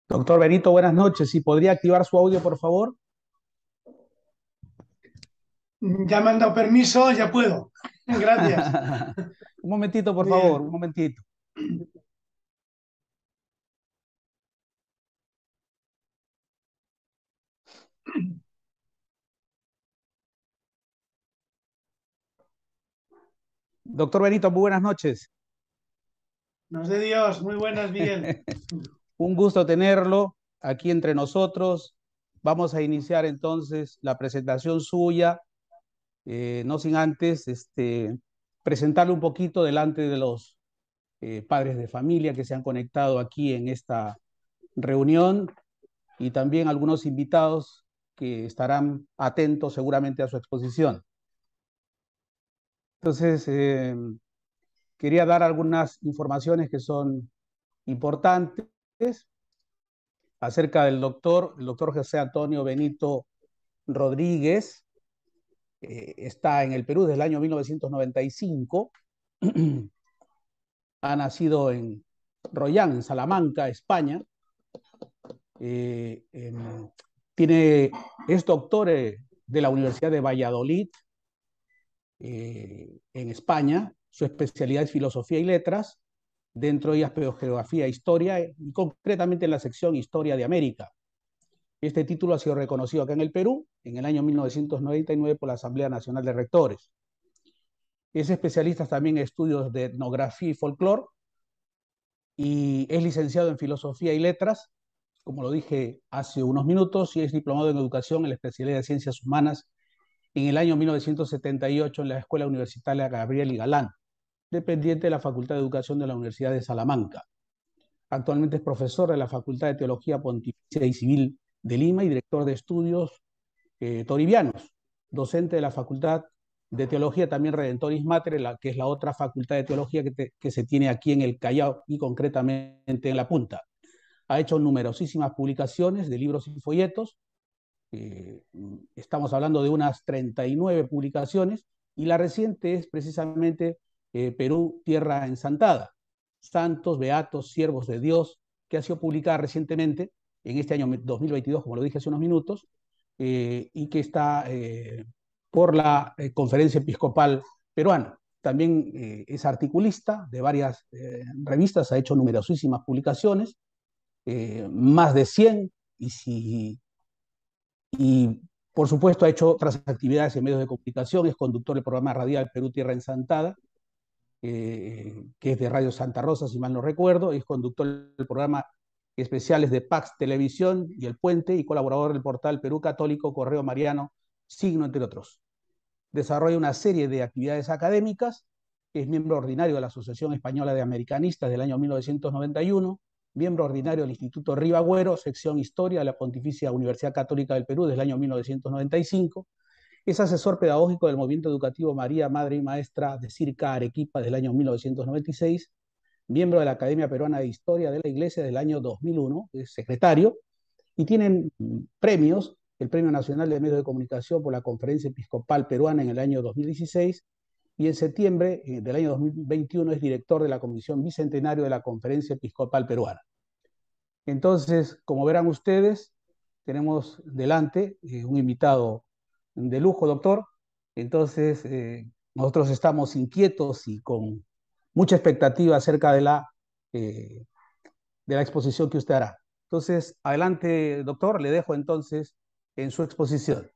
Doctor Benito, buenas noches. Si podría activar su audio, por favor. Ya me han dado permiso, ya puedo. Gracias. Un momentito, por Muy favor, un bien. momentito. Doctor Benito, muy buenas noches. Nos dé Dios. Muy buenas, Miguel. Un gusto tenerlo aquí entre nosotros. Vamos a iniciar entonces la presentación suya, no sin antes presentarle un poquito delante de los padres de familia que se han conectado aquí en esta reunión y también algunos invitados que estarán atentos seguramente a su exposición. Entonces, quería dar algunas informaciones que son importantes acerca del doctor, el doctor José Antonio Benito Rodríguez. Está en el Perú desde el año 1995. Ha nacido en Royán, en Salamanca, España. Eh, en, tiene, es doctor de la Universidad de Valladolid, en España. Su especialidad es filosofía y letras, dentro de ellas geografía e historia, y concretamente en la sección Historia de América. Este título ha sido reconocido acá en el Perú en el año 1999 por la Asamblea Nacional de Rectores. Es especialista también en estudios de etnografía y folclore y es licenciado en filosofía y letras, como lo dije hace unos minutos, y es diplomado en educación en la especialidad de ciencias humanas en el año 1978 en la Escuela Universitaria Gabriel y Galán, dependiente de la Facultad de Educación de la Universidad de Salamanca. Actualmente es profesor de la Facultad de Teología Pontificia y Civil de Lima y director de estudios toribianos, docente de la Facultad de Teología también Redentoris Mater, que es la otra facultad de teología que se tiene aquí en el Callao y concretamente en La Punta. Ha hecho numerosísimas publicaciones de libros y folletos. Estamos hablando de unas 39 publicaciones y la reciente es precisamente Perú, Tierra Ensantada, Santos, Beatos, Siervos de Dios, que ha sido publicada recientemente en este año 2022, como lo dije hace unos minutos, y que está por la Conferencia Episcopal Peruana. También es articulista de varias revistas, ha hecho numerosísimas publicaciones, más de 100, y por supuesto ha hecho otras actividades en medios de comunicación, es conductor del programa radial Perú Tierra Ensantada, que es de Radio Santa Rosa, si mal no recuerdo, es conductor del programa especiales de Pax Televisión y El Puente y colaborador del portal Perú Católico, Correo Mariano, Signo, entre otros. Desarrolla una serie de actividades académicas, es miembro ordinario de la Asociación Española de Americanistas del año 1991, miembro ordinario del Instituto Ribagüero, sección Historia de la Pontificia Universidad Católica del Perú desde el año 1995, es asesor pedagógico del movimiento educativo María, Madre y Maestra de Circa Arequipa desde el año 1996, miembro de la Academia Peruana de Historia de la Iglesia del año 2001, es secretario, y tienen premios, el Premio Nacional de Medios de Comunicación por la Conferencia Episcopal Peruana en el año 2016, y en septiembre del año 2021 es director de la Comisión Bicentenario de la Conferencia Episcopal Peruana. Entonces, como verán ustedes, tenemos delante un invitado de lujo, doctor. Entonces, nosotros estamos inquietos y con mucha expectativa acerca eh, de la exposición que usted hará. Entonces, adelante, doctor, le dejo entonces en su exposición.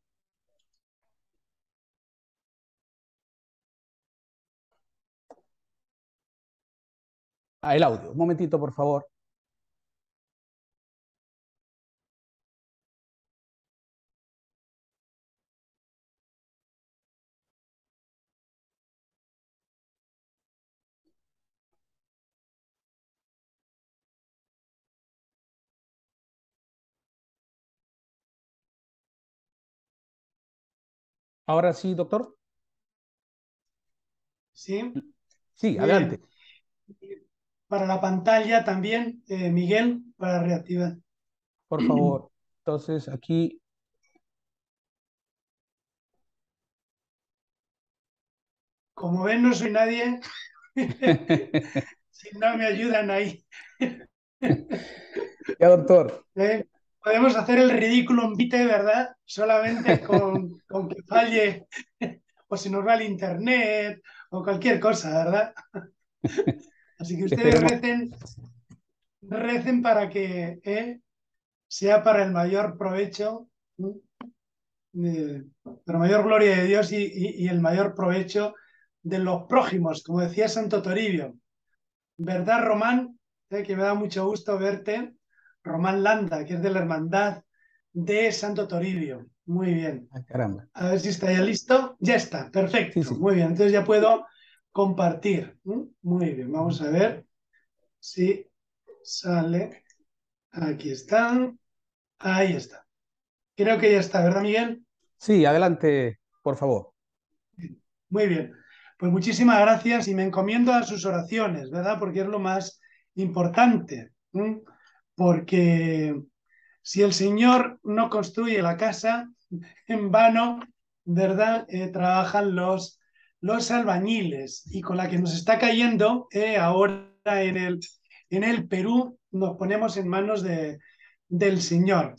Ah, el audio. Un momentito, por favor. Ahora sí, doctor. Sí, Sí, muy adelante, bien. Para la pantalla también, Miguel, para reactivar. por favor. Entonces, aquí, Como ven, no soy nadie si no me ayudan ahí. Ya, doctor. ¿eh? Podemos hacer el ridículo en vite, ¿verdad? Solamente con que falle o se nos va el internet o cualquier cosa, ¿verdad? Así que ustedes Esperemos. recen para que sea para el mayor provecho, ¿no? Para mayor gloria de Dios y el mayor provecho de los prójimos, como decía Santo Toribio. ¿Verdad, Román? Que me da mucho gusto verte. Román Landa, que es de la Hermandad de Santo Toribio. Muy bien. Ah, caramba. A ver si está ya listo. Ya está, Sí, perfecto. sí. Muy bien, entonces ya puedo compartir. Muy bien, vamos a ver si sale. Aquí están. Ahí está. Creo que ya está, ¿verdad, Miguel? Sí, adelante, por favor. Muy bien. Pues muchísimas gracias y me encomiendo a sus oraciones, ¿verdad? Porque es lo más importante. ¿M? Porque si el Señor no construye la casa, en vano, ¿verdad? Trabajan los albañiles. Y con la que nos está cayendo ahora en el Perú, nos ponemos en manos del Señor.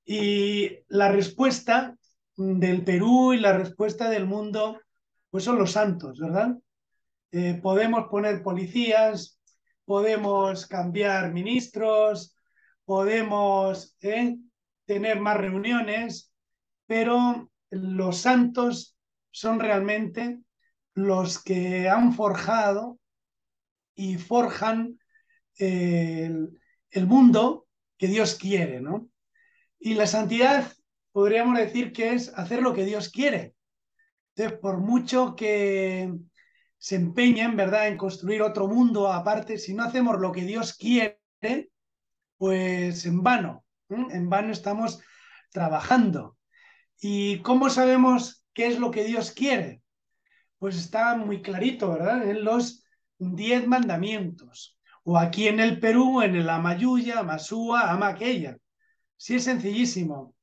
Y la respuesta del Perú y la respuesta del mundo, pues son los santos, ¿verdad? Podemos poner policías, podemos cambiar ministros, podemos tener más reuniones, pero los santos son realmente los que han forjado y forjan el mundo que Dios quiere, ¿no? Y la santidad podríamos decir que es hacer lo que Dios quiere. Entonces, por mucho que se empeñen, ¿verdad?, en construir otro mundo aparte, si no hacemos lo que Dios quiere, pues en vano, ¿eh? En vano estamos trabajando. ¿Y cómo sabemos qué es lo que Dios quiere? Pues está muy clarito, ¿verdad? En los 10 mandamientos. O aquí en el Perú, en el Amayuya, Amasúa, Ama aquella. Sí, es sencillísimo.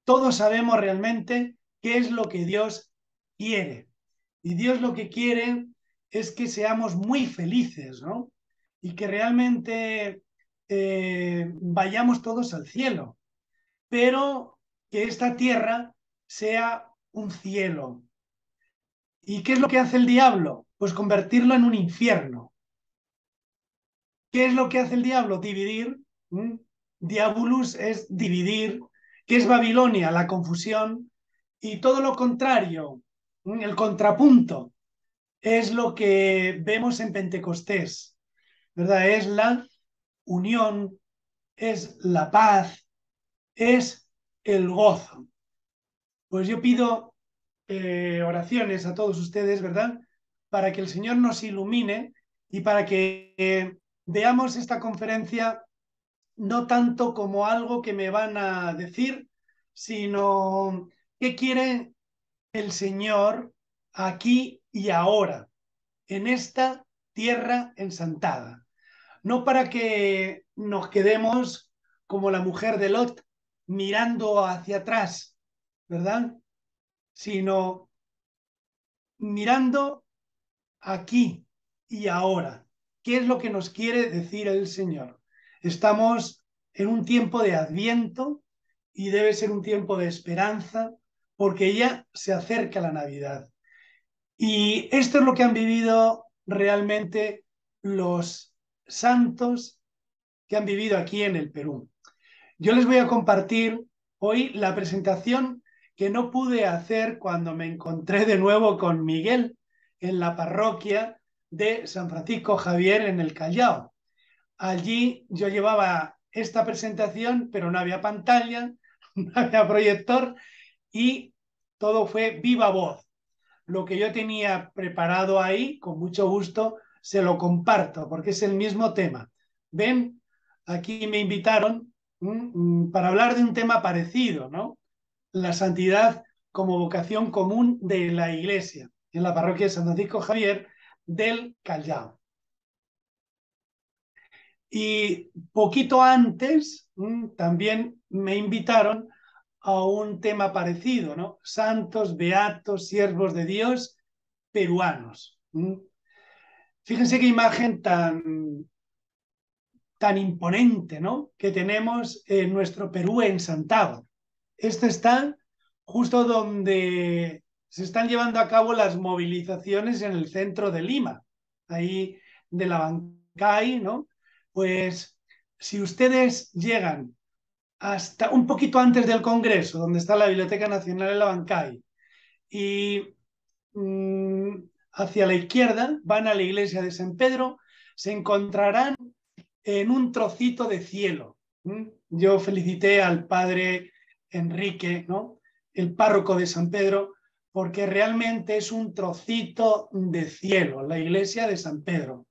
Todos sabemos realmente qué es lo que Dios quiere. Y Dios lo que quiere es que seamos muy felices, ¿no? Y que realmente vayamos todos al cielo, pero que esta tierra sea un cielo. ¿Y qué es lo que hace el diablo? Pues convertirlo en un infierno. ¿Qué es lo que hace el diablo? Dividir. ¿Mm? Diabolus es dividir. ¿Qué es Babilonia? La confusión. Y todo lo contrario, el contrapunto, es lo que vemos en Pentecostés, ¿verdad? Es la unión, es la paz, es el gozo. Pues yo pido oraciones a todos ustedes, ¿verdad? Para que el Señor nos ilumine y para que veamos esta conferencia no tanto como algo que me van a decir, sino qué quiere el Señor aquí y ahora, en esta tierra ensantada. No para que nos quedemos como la mujer de Lot, mirando hacia atrás, ¿verdad? Sino mirando aquí y ahora. ¿Qué es lo que nos quiere decir el Señor? Estamos en un tiempo de Adviento y debe ser un tiempo de esperanza porque ya se acerca la Navidad. Y esto es lo que han vivido realmente los santos que han vivido aquí en el Perú. Yo les voy a compartir hoy la presentación que no pude hacer cuando me encontré de nuevo con Miguel en la parroquia de San Francisco Javier en el Callao. Allí yo llevaba esta presentación, pero no había pantalla, no había proyector y todo fue viva voz. Lo que yo tenía preparado ahí, con mucho gusto, se lo comparto, porque es el mismo tema. Ven, aquí me invitaron para hablar de un tema parecido, ¿no? La santidad como vocación común de la Iglesia, en la parroquia de San Francisco Javier del Callao. Y poquito antes también me invitaron a un tema parecido, ¿no? Santos, beatos, siervos de Dios, peruanos. Fíjense qué imagen tan imponente, ¿no?, que tenemos en nuestro Perú ensantado. Este está justo donde se están llevando a cabo las movilizaciones en el centro de Lima, ahí de la Bancay, ¿no? Pues si ustedes llegan hasta un poquito antes del Congreso, donde está la Biblioteca Nacional de la Bancay, y hacia la izquierda van a la iglesia de San Pedro, se encontrarán en un trocito de cielo. Yo felicité al padre Enrique, ¿no?, el párroco de San Pedro, porque realmente es un trocito de cielo, la iglesia de San Pedro.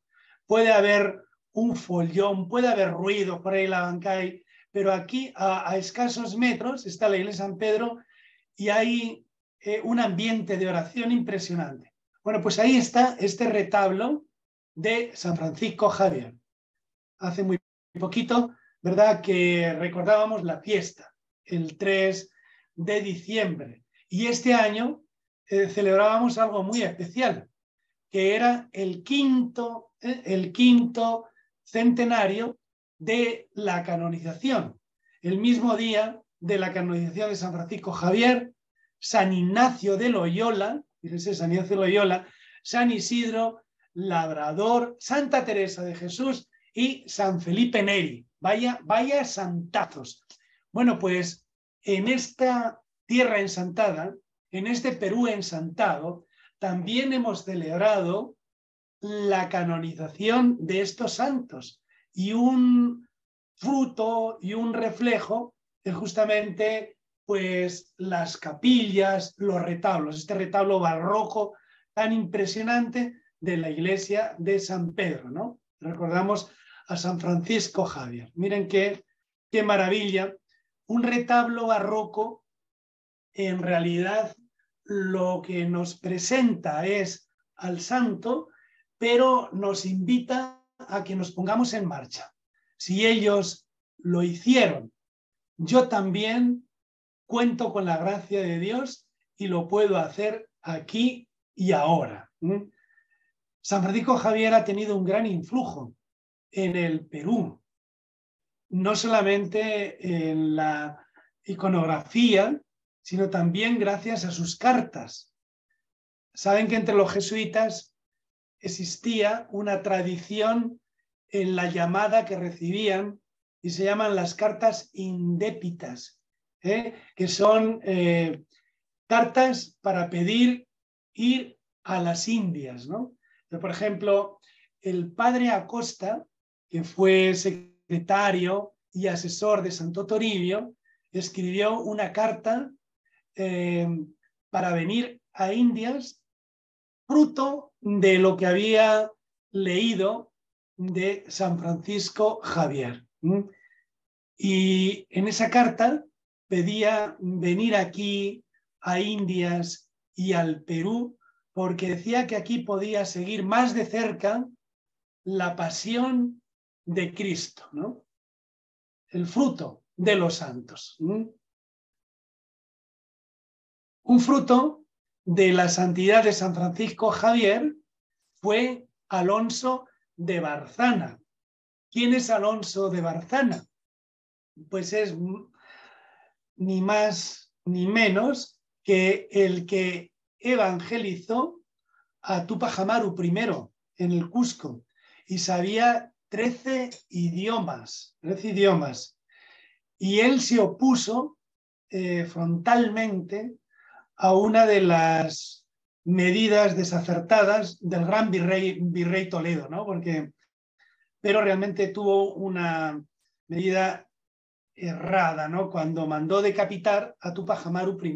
Puede haber un follón, puede haber ruido por ahí en la Bancay, pero aquí a escasos metros está la iglesia de San Pedro y hay un ambiente de oración impresionante. Bueno, pues ahí está este retablo de San Francisco Javier. Hace muy poquito, ¿verdad?, que recordábamos la fiesta, el 3 de diciembre. Y este año celebrábamos algo muy especial, que era el quinto centenario de la canonización. El mismo día de la canonización de San Francisco Javier, San Ignacio de Loyola, fíjense, San Ignacio de Loyola, San Isidro Labrador, Santa Teresa de Jesús y San Felipe Neri. Vaya santazos. Bueno, pues en esta tierra ensantada, en este Perú ensantado, también hemos celebrado la canonización de estos santos, y un fruto y un reflejo es justamente pues las capillas, los retablos, este retablo barroco tan impresionante de la iglesia de San Pedro, ¿no? Recordamos a San Francisco Javier. Miren qué maravilla. Un retablo barroco, en realidad lo que nos presenta es al santo, pero nos invita a que nos pongamos en marcha. Si ellos lo hicieron, yo también cuento con la gracia de Dios y lo puedo hacer aquí y ahora. San Francisco Javier ha tenido un gran influjo en el Perú, no solamente en la iconografía, sino también gracias a sus cartas. Saben que entre los jesuitas existía una tradición en la llamada que recibían y se llaman las cartas indépitas, que son cartas para pedir ir a las Indias, ¿no? Por ejemplo, el padre Acosta, que fue secretario y asesor de Santo Toribio, escribió una carta para venir a Indias, fruto de lo que había leído de San Francisco Javier. Y en esa carta pedía venir aquí a Indias y al Perú, porque decía que aquí podía seguir más de cerca la pasión de Cristo, ¿no?, el fruto de los santos. Un fruto de la santidad de San Francisco Javier fue Alonso de Barzana. ¿Quién es Alonso de Barzana? Pues es ni más ni menos que el que evangelizó a Túpac Amaru I en el Cusco, y sabía 13 idiomas. Y él se opuso frontalmente a una de las medidas desacertadas del gran virrey Toledo, ¿no? Pero realmente tuvo una medida errada, ¿no?, cuando mandó decapitar a Túpac Amaru I.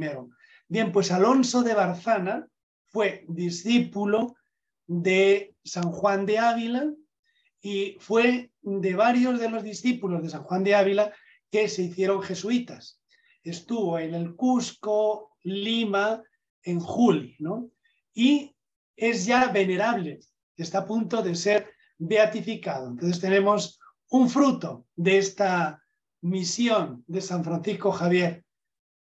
Bien, pues Alonso de Barzana fue discípulo de San Juan de Ávila y fue de varios de los discípulos de San Juan de Ávila que se hicieron jesuitas. Estuvo en el Cusco, Lima, en Juli, ¿no? Y es ya venerable, está a punto de ser beatificado. Entonces tenemos un fruto de esta misión de San Francisco Javier.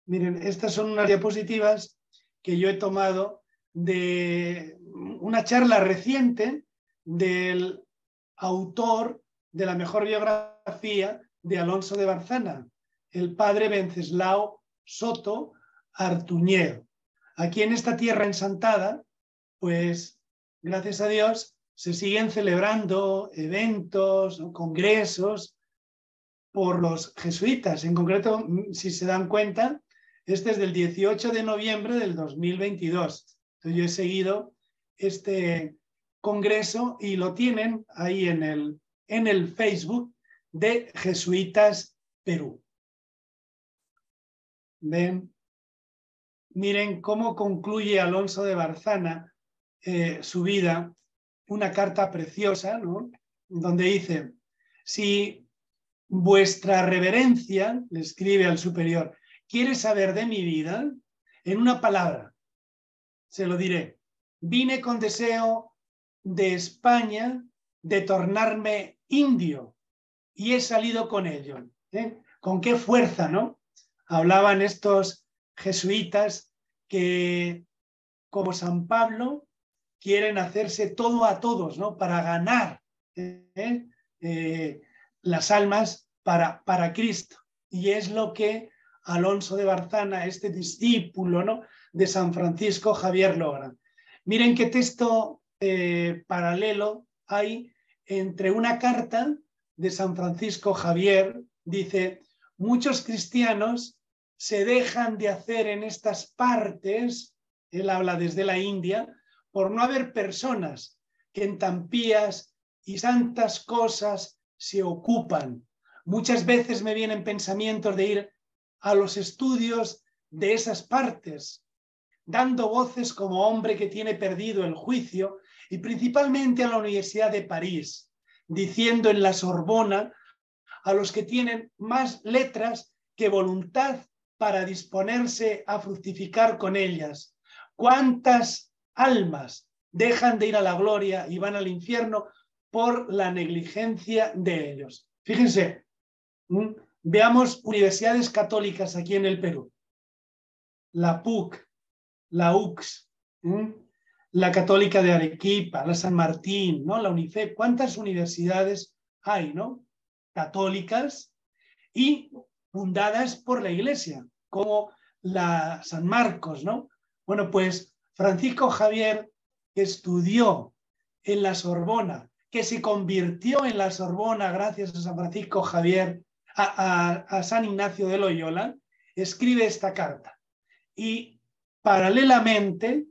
Miren, estas son unas diapositivas que yo he tomado de una charla reciente del autor de la mejor biografía de Alonso de Barzana, el padre Venceslao Soto Artuñero. Aquí en esta tierra ensantada, pues gracias a Dios, se siguen celebrando eventos, ¿no?, congresos por los jesuitas. En concreto, si se dan cuenta, este es del 18 de noviembre del 2022. Entonces, yo he seguido este congreso y lo tienen ahí en el Facebook de Jesuitas Perú. ¿Ven? Miren cómo concluye Alonso de Barzana su vida, una carta preciosa, ¿no?, donde dice: si vuestra reverencia, le escribe al superior, quiere saber de mi vida, en una palabra se lo diré: vine con deseo de España de tornarme indio y he salido con ello. ¿Con qué fuerza, no? Hablaban estos jesuitas que, como San Pablo, quieren hacerse todo a todos, ¿no?, para ganar las almas para Cristo. Y es lo que Alonso de Barzana, este discípulo, ¿no?, de San Francisco Javier, logra. Miren qué texto paralelo hay entre una carta de San Francisco Javier. Dice: muchos cristianos se dejan de hacer en estas partes, él habla desde la India, por no haber personas que en tan pías y santas cosas se ocupan. Muchas veces me vienen pensamientos de ir a los estudios de esas partes, dando voces como hombre que tiene perdido el juicio, y principalmente a la Universidad de París, diciendo en la Sorbona a los que tienen más letras que voluntad para disponerse a fructificar con ellas: ¿cuántas almas dejan de ir a la gloria y van al infierno por la negligencia de ellos? Fíjense, veamos universidades católicas aquí en el Perú: la PUC, la UCS, la Católica de Arequipa, la San Martín, ¿no?, la UNICEF. ¿Cuántas universidades hay, no?, católicas y fundadas por la Iglesia, como la San Marcos, ¿no? Bueno, pues Francisco Javier, que estudió en la Sorbona, que se convirtió en la Sorbona gracias a San Francisco Javier, a San Ignacio de Loyola, escribe esta carta. Y paralelamente,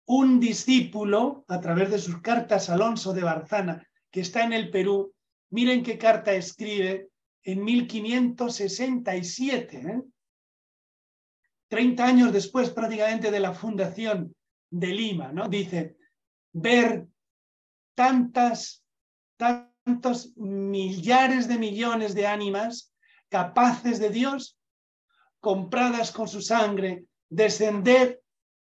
un discípulo, a través de sus cartas, Alonso de Barzana, que está en el Perú, miren qué carta escribe en 1567, 30 años después prácticamente de la fundación de Lima, ¿no? Dice: ver tantos millares de millones de ánimas capaces de Dios, compradas con su sangre, descender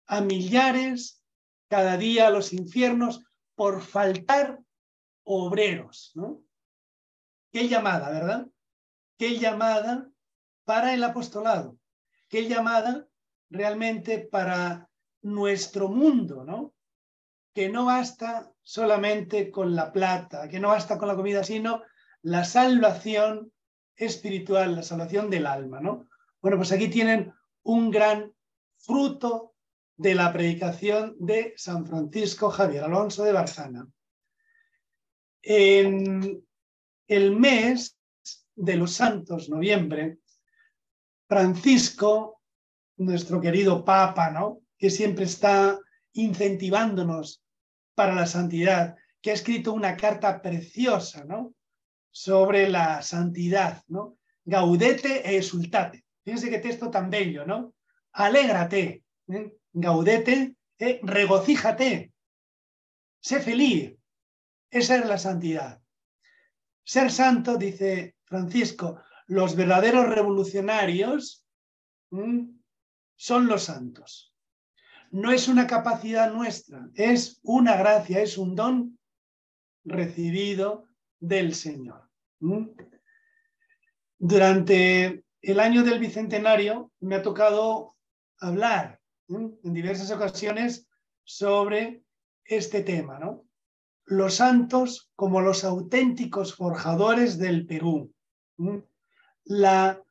a millares cada día a los infiernos por faltar obreros, ¿no? Qué llamada, ¿verdad? Qué llamada para el apostolado, qué llamada realmente para nuestro mundo, ¿no? Que no basta solamente con la plata, que no basta con la comida, sino la salvación espiritual, la salvación del alma, ¿no? Bueno, pues aquí tienen un gran fruto de la predicación de San Francisco Javier, Alonso de Barzana. En el mes de los santos, noviembre, Francisco, nuestro querido Papa, ¿no?, que siempre está incentivándonos para la santidad, que ha escrito una carta preciosa, ¿no?, sobre la santidad, ¿no? Gaudete e exultate. Fíjense qué texto tan bello, ¿no? Alégrate, gaudete, regocíjate, sé feliz. Esa es la santidad. Ser santo, dice Francisco, los verdaderos revolucionarios son los santos. No es una capacidad nuestra, es una gracia, es un don recibido del Señor. Durante el año del Bicentenario me ha tocado hablar en diversas ocasiones sobre este tema, ¿no? los santos como los auténticos forjadores del Perú. La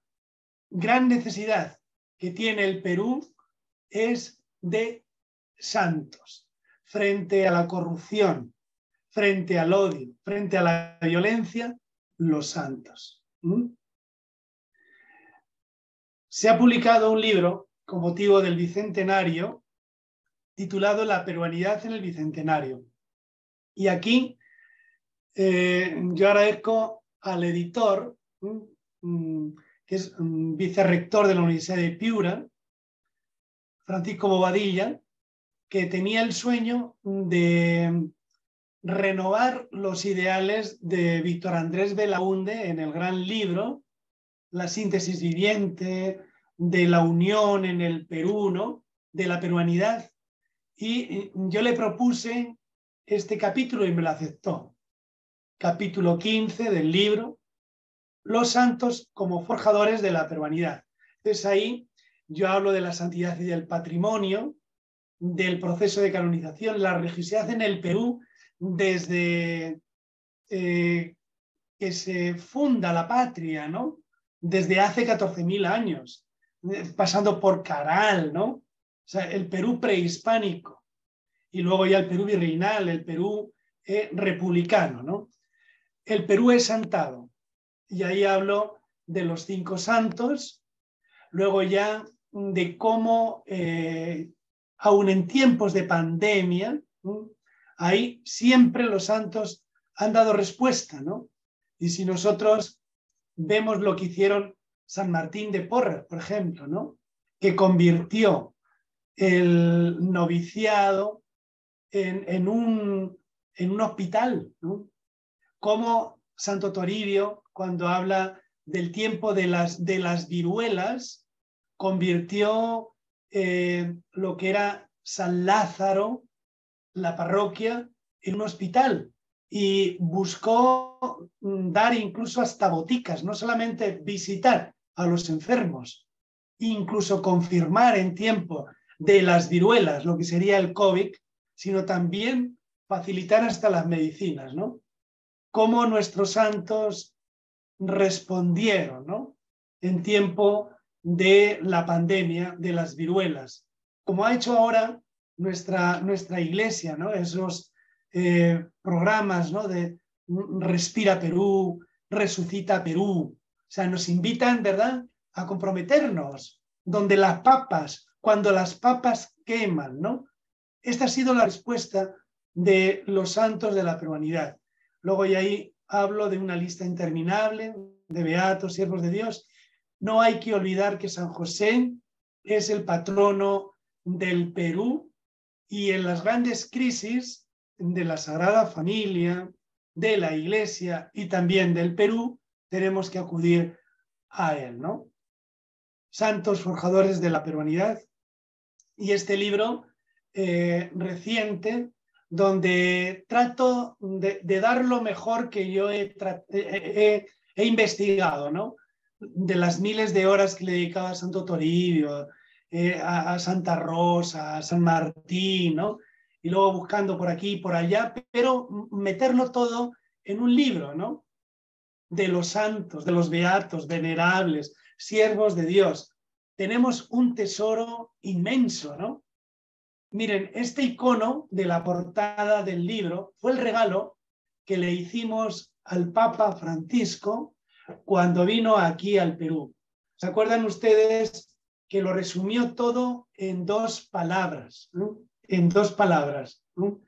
gran necesidad que tiene el Perú es de santos frente a la corrupción, frente al odio, frente a la violencia, los santos. Se ha publicado un libro con motivo del Bicentenario titulado La peruanidad en el Bicentenario. Y aquí yo agradezco al editor, que es vicerrector de la Universidad de Piura, Francisco Bobadilla, que tenía el sueño de renovar los ideales de Víctor Andrés Belaúnde en el gran libro La síntesis viviente, de la unión en el Perú, ¿no? De la peruanidad. Y yo le propuse este capítulo y me lo aceptó. Capítulo 15 del libro, Los santos como forjadores de la peruanidad. Entonces ahí yo hablo de la santidad y del patrimonio, del proceso de canonización, la religiosidad en el Perú desde que se funda la patria, ¿no? Desde hace 14.000 años, pasando por Caral, ¿no? O sea, el Perú prehispánico y luego ya el Perú virreinal, el Perú republicano, ¿no? El Perú es santado y ahí hablo de los 5 santos, luego ya de cómo, aun en tiempos de pandemia, ahí siempre los santos han dado respuesta, ¿no? Y si nosotros vemos lo que hicieron San Martín de Porres, por ejemplo, ¿no? Que convirtió el noviciado en un hospital, ¿no? Como Santo Toribio, cuando habla del tiempo de las viruelas, convirtió lo que era San Lázaro, la parroquia, en un hospital y buscó dar incluso hasta boticas, no solamente visitar a los enfermos, incluso confirmar en tiempo de las viruelas, lo que sería el COVID, sino también facilitar hasta las medicinas, ¿no? Cómo nuestros santos respondieron, ¿no? En tiempo de la pandemia de las viruelas, como ha hecho ahora nuestra iglesia, ¿no? Esos programas, ¿no? De Respira Perú, Resucita Perú, o sea, nos invitan, ¿verdad?, a comprometernos, donde las papas, cuando las papas queman, ¿no? Esta ha sido la respuesta de los santos de la peruanidad. Luego, y ahí hablo de una lista interminable de beatos, siervos de Dios. No hay que olvidar que San José es el patrono del Perú y en las grandes crisis de la Sagrada Familia, de la Iglesia y también del Perú, tenemos que acudir a él, ¿no? Santos forjadores de la peruanidad. Y este libro reciente, donde trato de dar lo mejor que yo he investigado, ¿no? De las miles de horas que le dedicaba a Santo Toribio, a Santa Rosa, a San Martín, ¿no? Y luego buscando por aquí y por allá, pero meterlo todo en un libro, ¿no? De los santos, de los beatos, venerables, siervos de Dios. Tenemos un tesoro inmenso, ¿no? Miren, este icono de la portada del libro fue el regalo que le hicimos al Papa Francisco cuando vino aquí al Perú. ¿Se acuerdan ustedes que lo resumió todo en 2 palabras? ¿No? En 2 palabras. ¿No?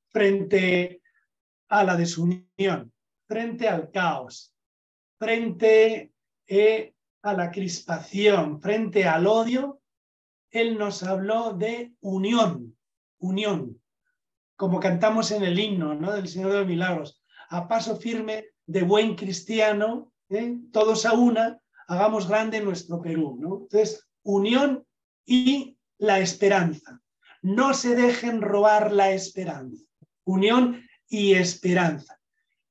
Frente a la desunión, frente al caos, frente a la crispación, frente al odio, él nos habló de unión, unión, como cantamos en el himno, ¿no?, del Señor de los Milagros. A paso firme de buen cristiano, todos a una, hagamos grande nuestro Perú, ¿no? Entonces, unión y la esperanza. No se dejen robar la esperanza. Unión y esperanza.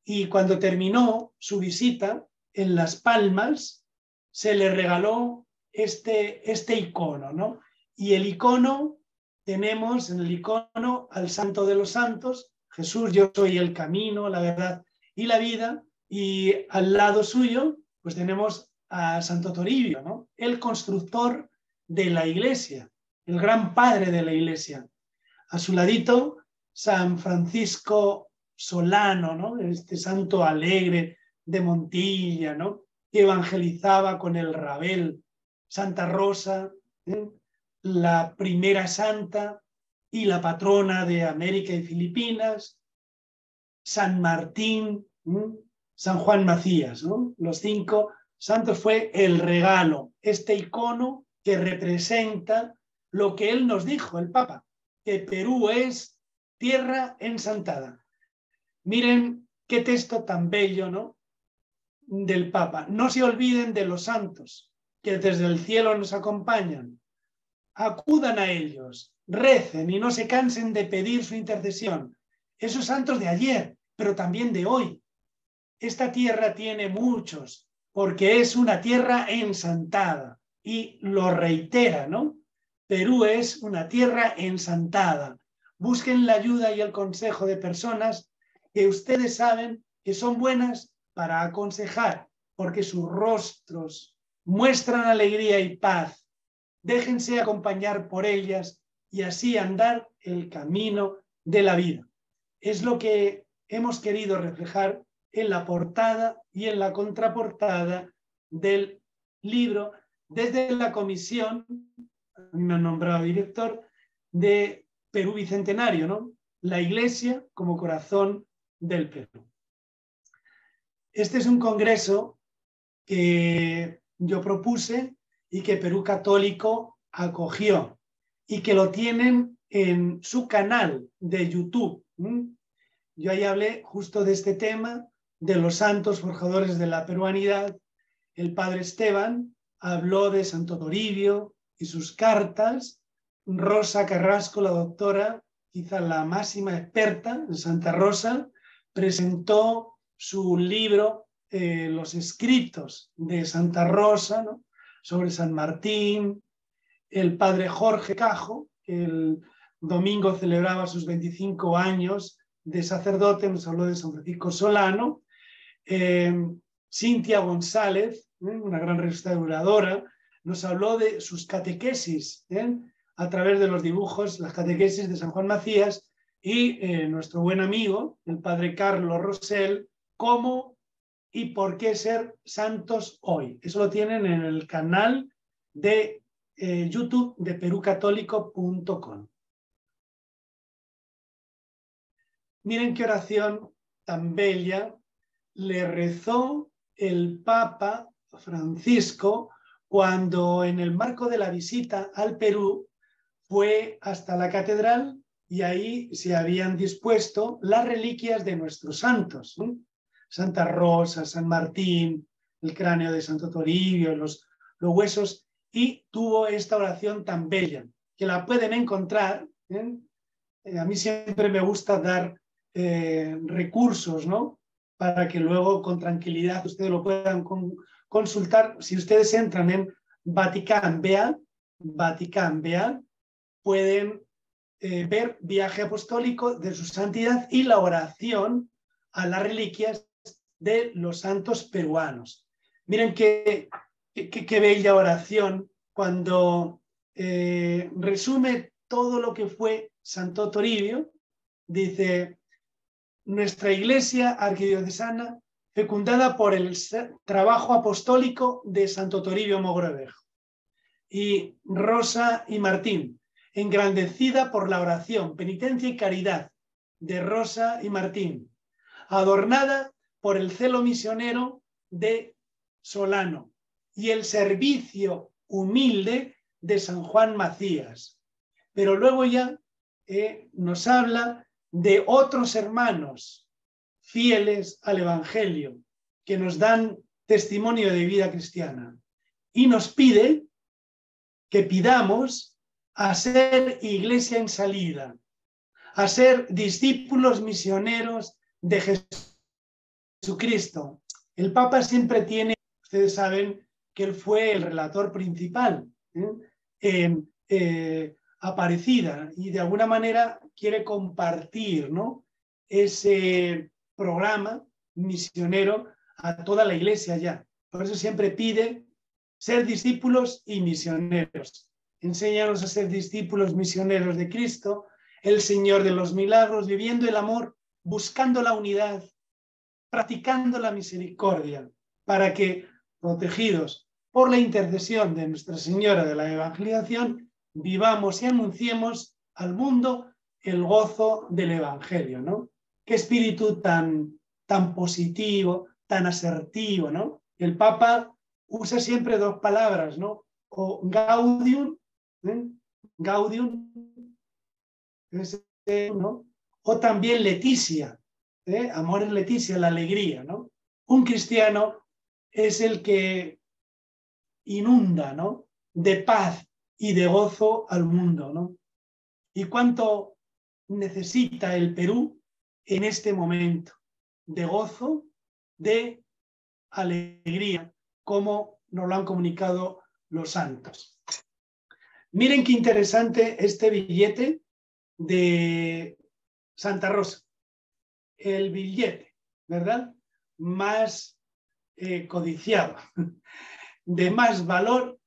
Y cuando terminó su visita en Las Palmas, se le regaló este icono, ¿no? Y el icono, tenemos en el icono al Santo de los Santos, Jesús, yo soy el camino, la verdad y la vida, y al lado suyo pues tenemos a Santo Toribio, ¿no? El constructor de la iglesia, el gran padre de la iglesia. A su ladito, San Francisco Solano, ¿no? Este santo alegre de Montilla, ¿no? Que evangelizaba con el rabel. Santa Rosa, la primera santa y la patrona de América y Filipinas. San Martín, San Juan Macías, ¿no? Los 5 santos fue el regalo, este icono que representa lo que él nos dijo, el Papa, que Perú es tierra ensantada. Miren qué texto tan bello, ¿no? Del Papa. No se olviden de los santos que desde el cielo nos acompañan. Acudan a ellos, recen y no se cansen de pedir su intercesión. Esos santos de ayer, pero también de hoy. Esta tierra tiene muchos, porque es una tierra ensantada. Y lo reitera, ¿no? Perú es una tierra ensantada. Busquen la ayuda y el consejo de personas que ustedes saben que son buenas para aconsejar, porque sus rostros muestran alegría y paz. Déjense acompañar por ellas y así andar el camino de la vida. Es lo que hemos querido reflejar en la portada y en la contraportada del libro desde la comisión, me han nombrado director, de Perú Bicentenario, ¿no? La Iglesia como corazón del Perú. Este es un congreso que yo propuse y que Perú Católico acogió y que lo tienen en su canal de YouTube. Yo ahí hablé justo de este tema, de los santos forjadores de la peruanidad. El padre Esteban habló de Santo Toribio y sus cartas. Rosa Carrasco, la doctora, quizá la máxima experta en Santa Rosa, presentó su libro, los escritos de Santa Rosa, ¿no? Sobre San Martín. El padre Jorge Cajo, que el domingo celebraba sus 25 años de sacerdote, nos habló de San Francisco Solano. Cintia González, una gran restauradora, nos habló de sus catequesis, a través de los dibujos, las catequesis de San Juan Macías, y nuestro buen amigo, el padre Carlos Rosell, cómo y por qué ser santos hoy. Eso lo tienen en el canal de YouTube de perucatólico.com. Miren qué oración tan bella le rezó el Papa Francisco cuando en el marco de la visita al Perú fue hasta la catedral y ahí se habían dispuesto las reliquias de nuestros santos, ¿no? Santa Rosa, San Martín, el cráneo de Santo Toribio, los huesos, y tuvo esta oración tan bella, que la pueden encontrar. A mí siempre me gusta dar recursos, ¿no? Para que luego con tranquilidad ustedes lo puedan consultar. Si ustedes entran en Vaticán Vea, pueden ver Viaje Apostólico de su Santidad y la oración a las reliquias de los santos peruanos. Miren qué bella oración cuando resume todo lo que fue Santo Toribio. Dice: nuestra iglesia arquidiocesana, fecundada por el trabajo apostólico de Santo Toribio Mogrovejo y Rosa y Martín, engrandecida por la oración, penitencia y caridad de Rosa y Martín, adornada por el celo misionero de Solano y el servicio humilde de San Juan Macías. Pero luego ya nos habla de otros hermanos fieles al Evangelio que nos dan testimonio de vida cristiana y nos pide que pidamos a ser iglesia en salida, a ser discípulos misioneros de Jesucristo. El Papa siempre tiene, ustedes saben que él fue el relator principal en Aparecida y de alguna manera quiere compartir, ¿no? ese programa misionero a toda la iglesia ya. Por eso siempre pide ser discípulos y misioneros. Enséñanos a ser discípulos misioneros de Cristo, el Señor de los milagros, viviendo el amor, buscando la unidad, practicando la misericordia, para que, protegidos por la intercesión de Nuestra Señora de la Evangelización, vivamos y anunciemos al mundo el gozo del Evangelio, ¿no? Qué espíritu tan positivo, tan asertivo, ¿no? El Papa usa siempre dos palabras, ¿no? O gaudium, gaudium, ¿no? O también leticia, amor es leticia, la alegría, ¿no? Un cristiano es el que inunda, ¿no? De paz y de gozo al mundo, ¿no? Y cuánto necesita el Perú en este momento de gozo, de alegría, como nos lo han comunicado los santos. Miren qué interesante este billete de Santa Rosa. El billete, ¿verdad? Más codiciado, de más valor,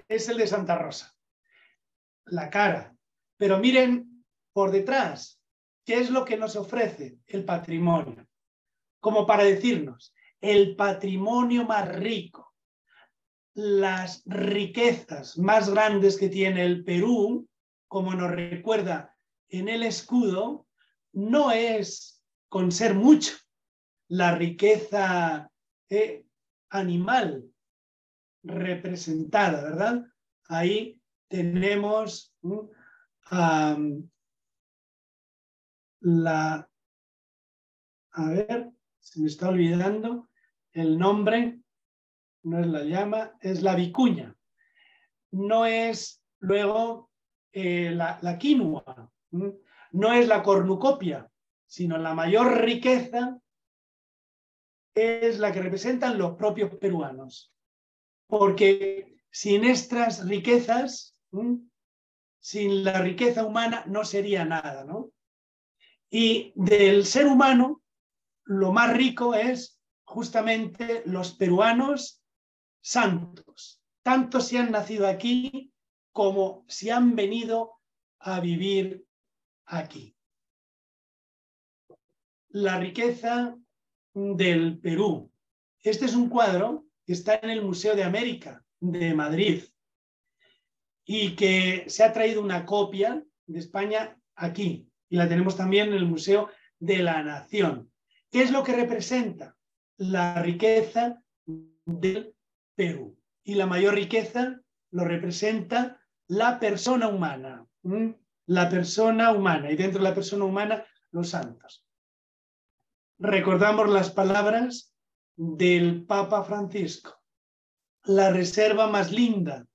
es el de Santa Rosa. La cara. Pero miren por detrás, ¿qué es lo que nos ofrece el patrimonio? Como para decirnos, el patrimonio más rico, las riquezas más grandes que tiene el Perú, como nos recuerda en el escudo, no es con ser mucho la riqueza animal representada, ¿verdad? Ahí tenemos a ver, se me está olvidando el nombre, no es la llama, es la vicuña. No es luego la quinoa, no es la cornucopia, sino la mayor riqueza es la que representan los propios peruanos. Porque sin estas riquezas, sin la riqueza humana, no sería nada, ¿no? Y del ser humano, lo más rico es justamente los peruanos santos, tanto si han nacido aquí como si han venido a vivir aquí. La riqueza del Perú. Este es un cuadro que está en el Museo de América de Madrid y que se ha traído una copia de España aquí y la tenemos también en el Museo de la Nación. ¿Qué es lo que representa? La riqueza del Perú. Y la mayor riqueza lo representa la persona humana. La persona humana. Y dentro de la persona humana, los santos. Recordamos las palabras del Papa Francisco. La reserva más linda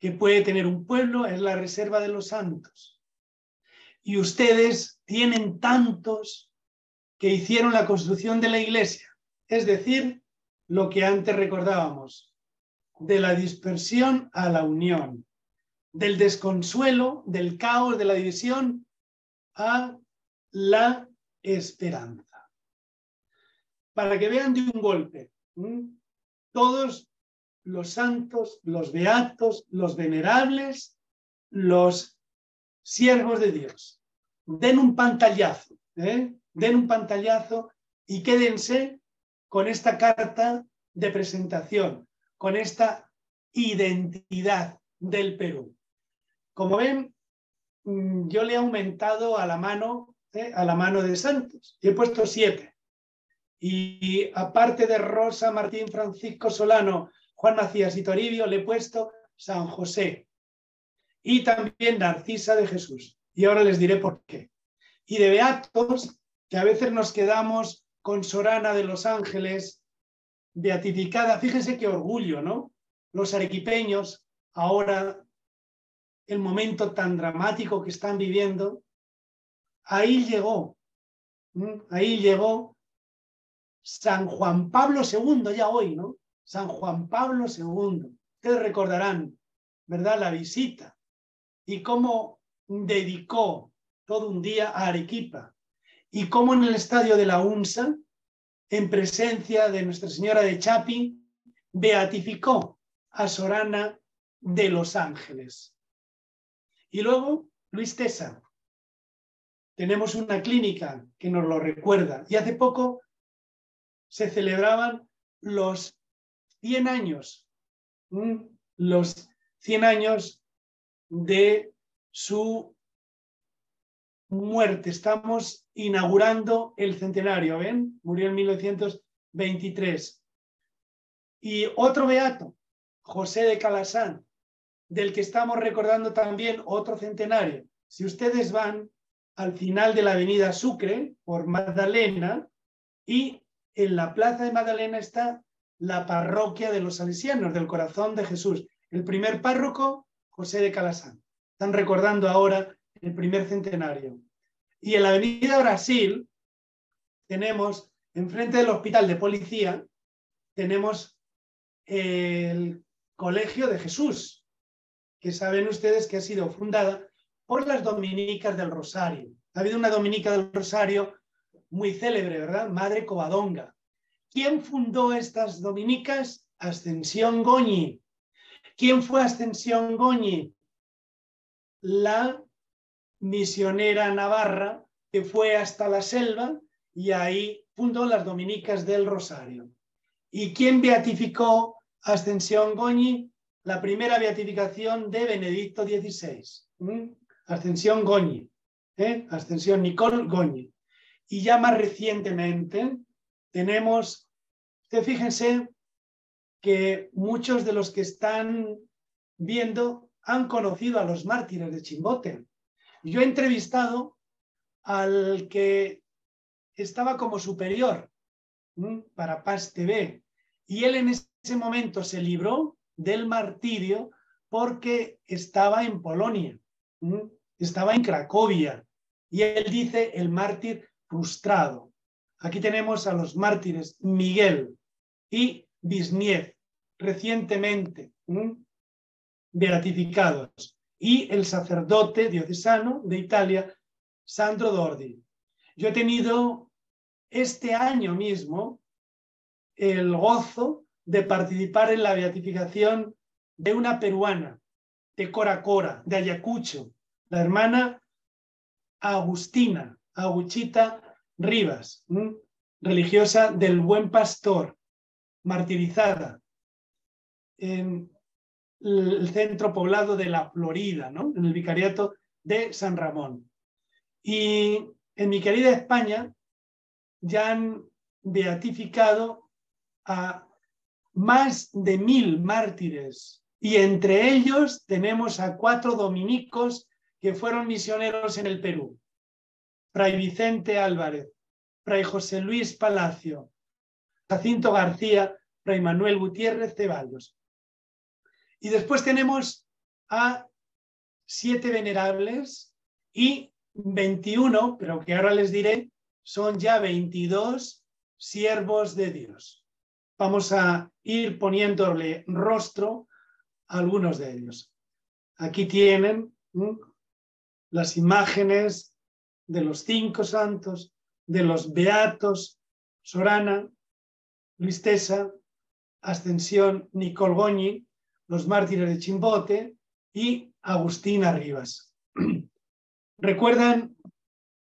que puede tener un pueblo es la reserva de los santos. Y ustedes tienen tantos que hicieron la construcción de la iglesia. Es decir, lo que antes recordábamos, de la dispersión a la unión, del desconsuelo, del caos, de la división a la esperanza. Para que vean de un golpe, todos los santos, los beatos, los venerables, los siervos de Dios, den un pantallazo, den un pantallazo y quédense con esta carta de presentación, con esta identidad del Perú. Como ven, yo le he aumentado a la mano de santos y he puesto 7. Y aparte de Rosa, Martín, Francisco, Solano, Juan Macías y Toribio, le he puesto San José. Y también Narcisa de Jesús. Y ahora les diré por qué. Y de beatos, que a veces nos quedamos con Sorana de los Ángeles, beatificada. Fíjense qué orgullo, ¿no? Los arequipeños, ahora, el momento tan dramático que están viviendo, ahí llegó San Juan Pablo II, ya hoy, ¿no? San Juan Pablo II. Ustedes recordarán, ¿verdad? La visita y cómo dedicó todo un día a Arequipa y cómo en el estadio de la UNSA, en presencia de Nuestra Señora de Chapi, beatificó a Sorana de Los Ángeles. Y luego, Luis Tesa. Tenemos una clínica que nos lo recuerda. Y hace poco se celebraban los 100 años, los 100 años de su muerte. Estamos inaugurando el centenario, ¿ven? Murió en 1923. Y otro beato, José de Calasán, del que estamos recordando también otro centenario. Si ustedes van al final de la avenida Sucre, por Magdalena, y en la plaza de Magdalena está la parroquia de los Salesianos, del Corazón de Jesús. El primer párroco, José de Calasán. Están recordando ahora el primer centenario. Y en la avenida Brasil tenemos, enfrente del hospital de policía, tenemos el Colegio de Jesús, que saben ustedes que ha sido fundada por las dominicas del Rosario. Ha habido una dominica del Rosario muy célebre, ¿verdad? Madre Covadonga. ¿Quién fundó estas dominicas? Ascensión Goñi. ¿Quién fue Ascensión Goñi? La misionera navarra que fue hasta la selva y ahí fundó las dominicas del Rosario. ¿Y quién beatificó a Ascensión Goñi? La primera beatificación de Benedicto XVI. Ascensión Goñi. Ascensión Nicole Goñi. Y ya más recientemente tenemos, fíjense que muchos de los que están viendo han conocido a los mártires de Chimbote. Yo he entrevistado al que estaba como superior para Paz TV y él en ese momento se libró del martirio porque estaba en Polonia, estaba en Cracovia y él dice el mártir frustrado. Aquí tenemos a los mártires Miguel y Wisniew, recientemente beatificados, y el sacerdote diocesano de Italia, Sandro Dordi. Yo he tenido este año mismo el gozo de participar en la beatificación de una peruana, de Cora Cora, de Ayacucho, la hermana Agustina, Aguchita Rivas, religiosa del Buen Pastor, martirizada en el centro poblado de La Florida, ¿no? En el vicariato de San Ramón. Y en mi querida España ya han beatificado a más de 1000 mártires y entre ellos tenemos a 4 dominicos que fueron misioneros en el Perú. Fray Vicente Álvarez, Fray José Luis Palacio, Jacinto García, Fray Manuel Gutiérrez Ceballos. Y después tenemos a 7 venerables y 21, pero que ahora les diré, son ya 22 siervos de Dios. Vamos a ir poniéndole rostro a algunos de ellos. Aquí tienen las imágenes de los 5 santos, de los beatos, Sorana, Luis Tesa, Ascensión Nicole Goñi, los mártires de Chimbote y Agustina Rivas. ¿Recuerdan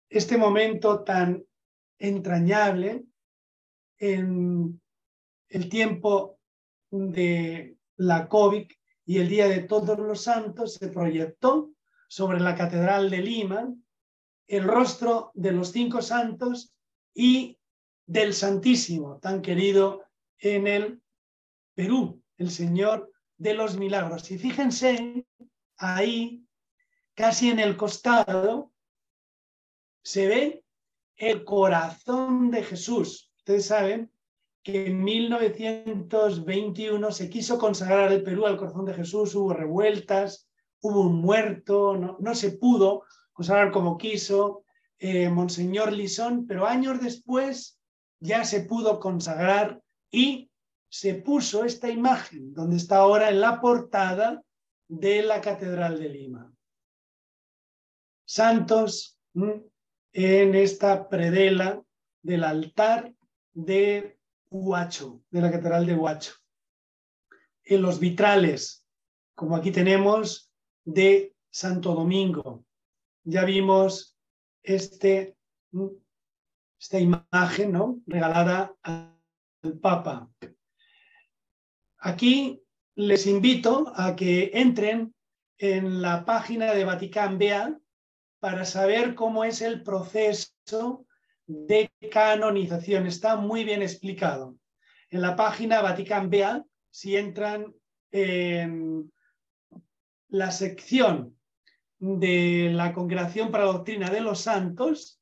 este momento tan entrañable en el tiempo de la COVID y el Día de Todos los Santos? Se proyectó sobre la Catedral de Lima el rostro de los 5 santos y del Santísimo, tan querido en el Perú, el Señor de los Milagros. Y fíjense, ahí, casi en el costado, se ve el corazón de Jesús. Ustedes saben que en 1921 se quiso consagrar el Perú al corazón de Jesús, hubo revueltas, hubo un muerto, no se pudo consagrar como quiso Monseñor Lisón, pero años después ya se pudo consagrar y se puso esta imagen, donde está ahora en la portada de la Catedral de Lima. Santos en esta predela del altar de Huacho, de la Catedral de Huacho. En los vitrales, como aquí tenemos, de Santo Domingo. Ya vimos esta imagen, ¿no?, regalada al Papa. Aquí les invito a que entren en la página de Vaticam Bea para saber cómo es el proceso de canonización. Está muy bien explicado. En la página Vaticam Bea, si entran en la sección de la Congregación para la Doctrina de los Santos,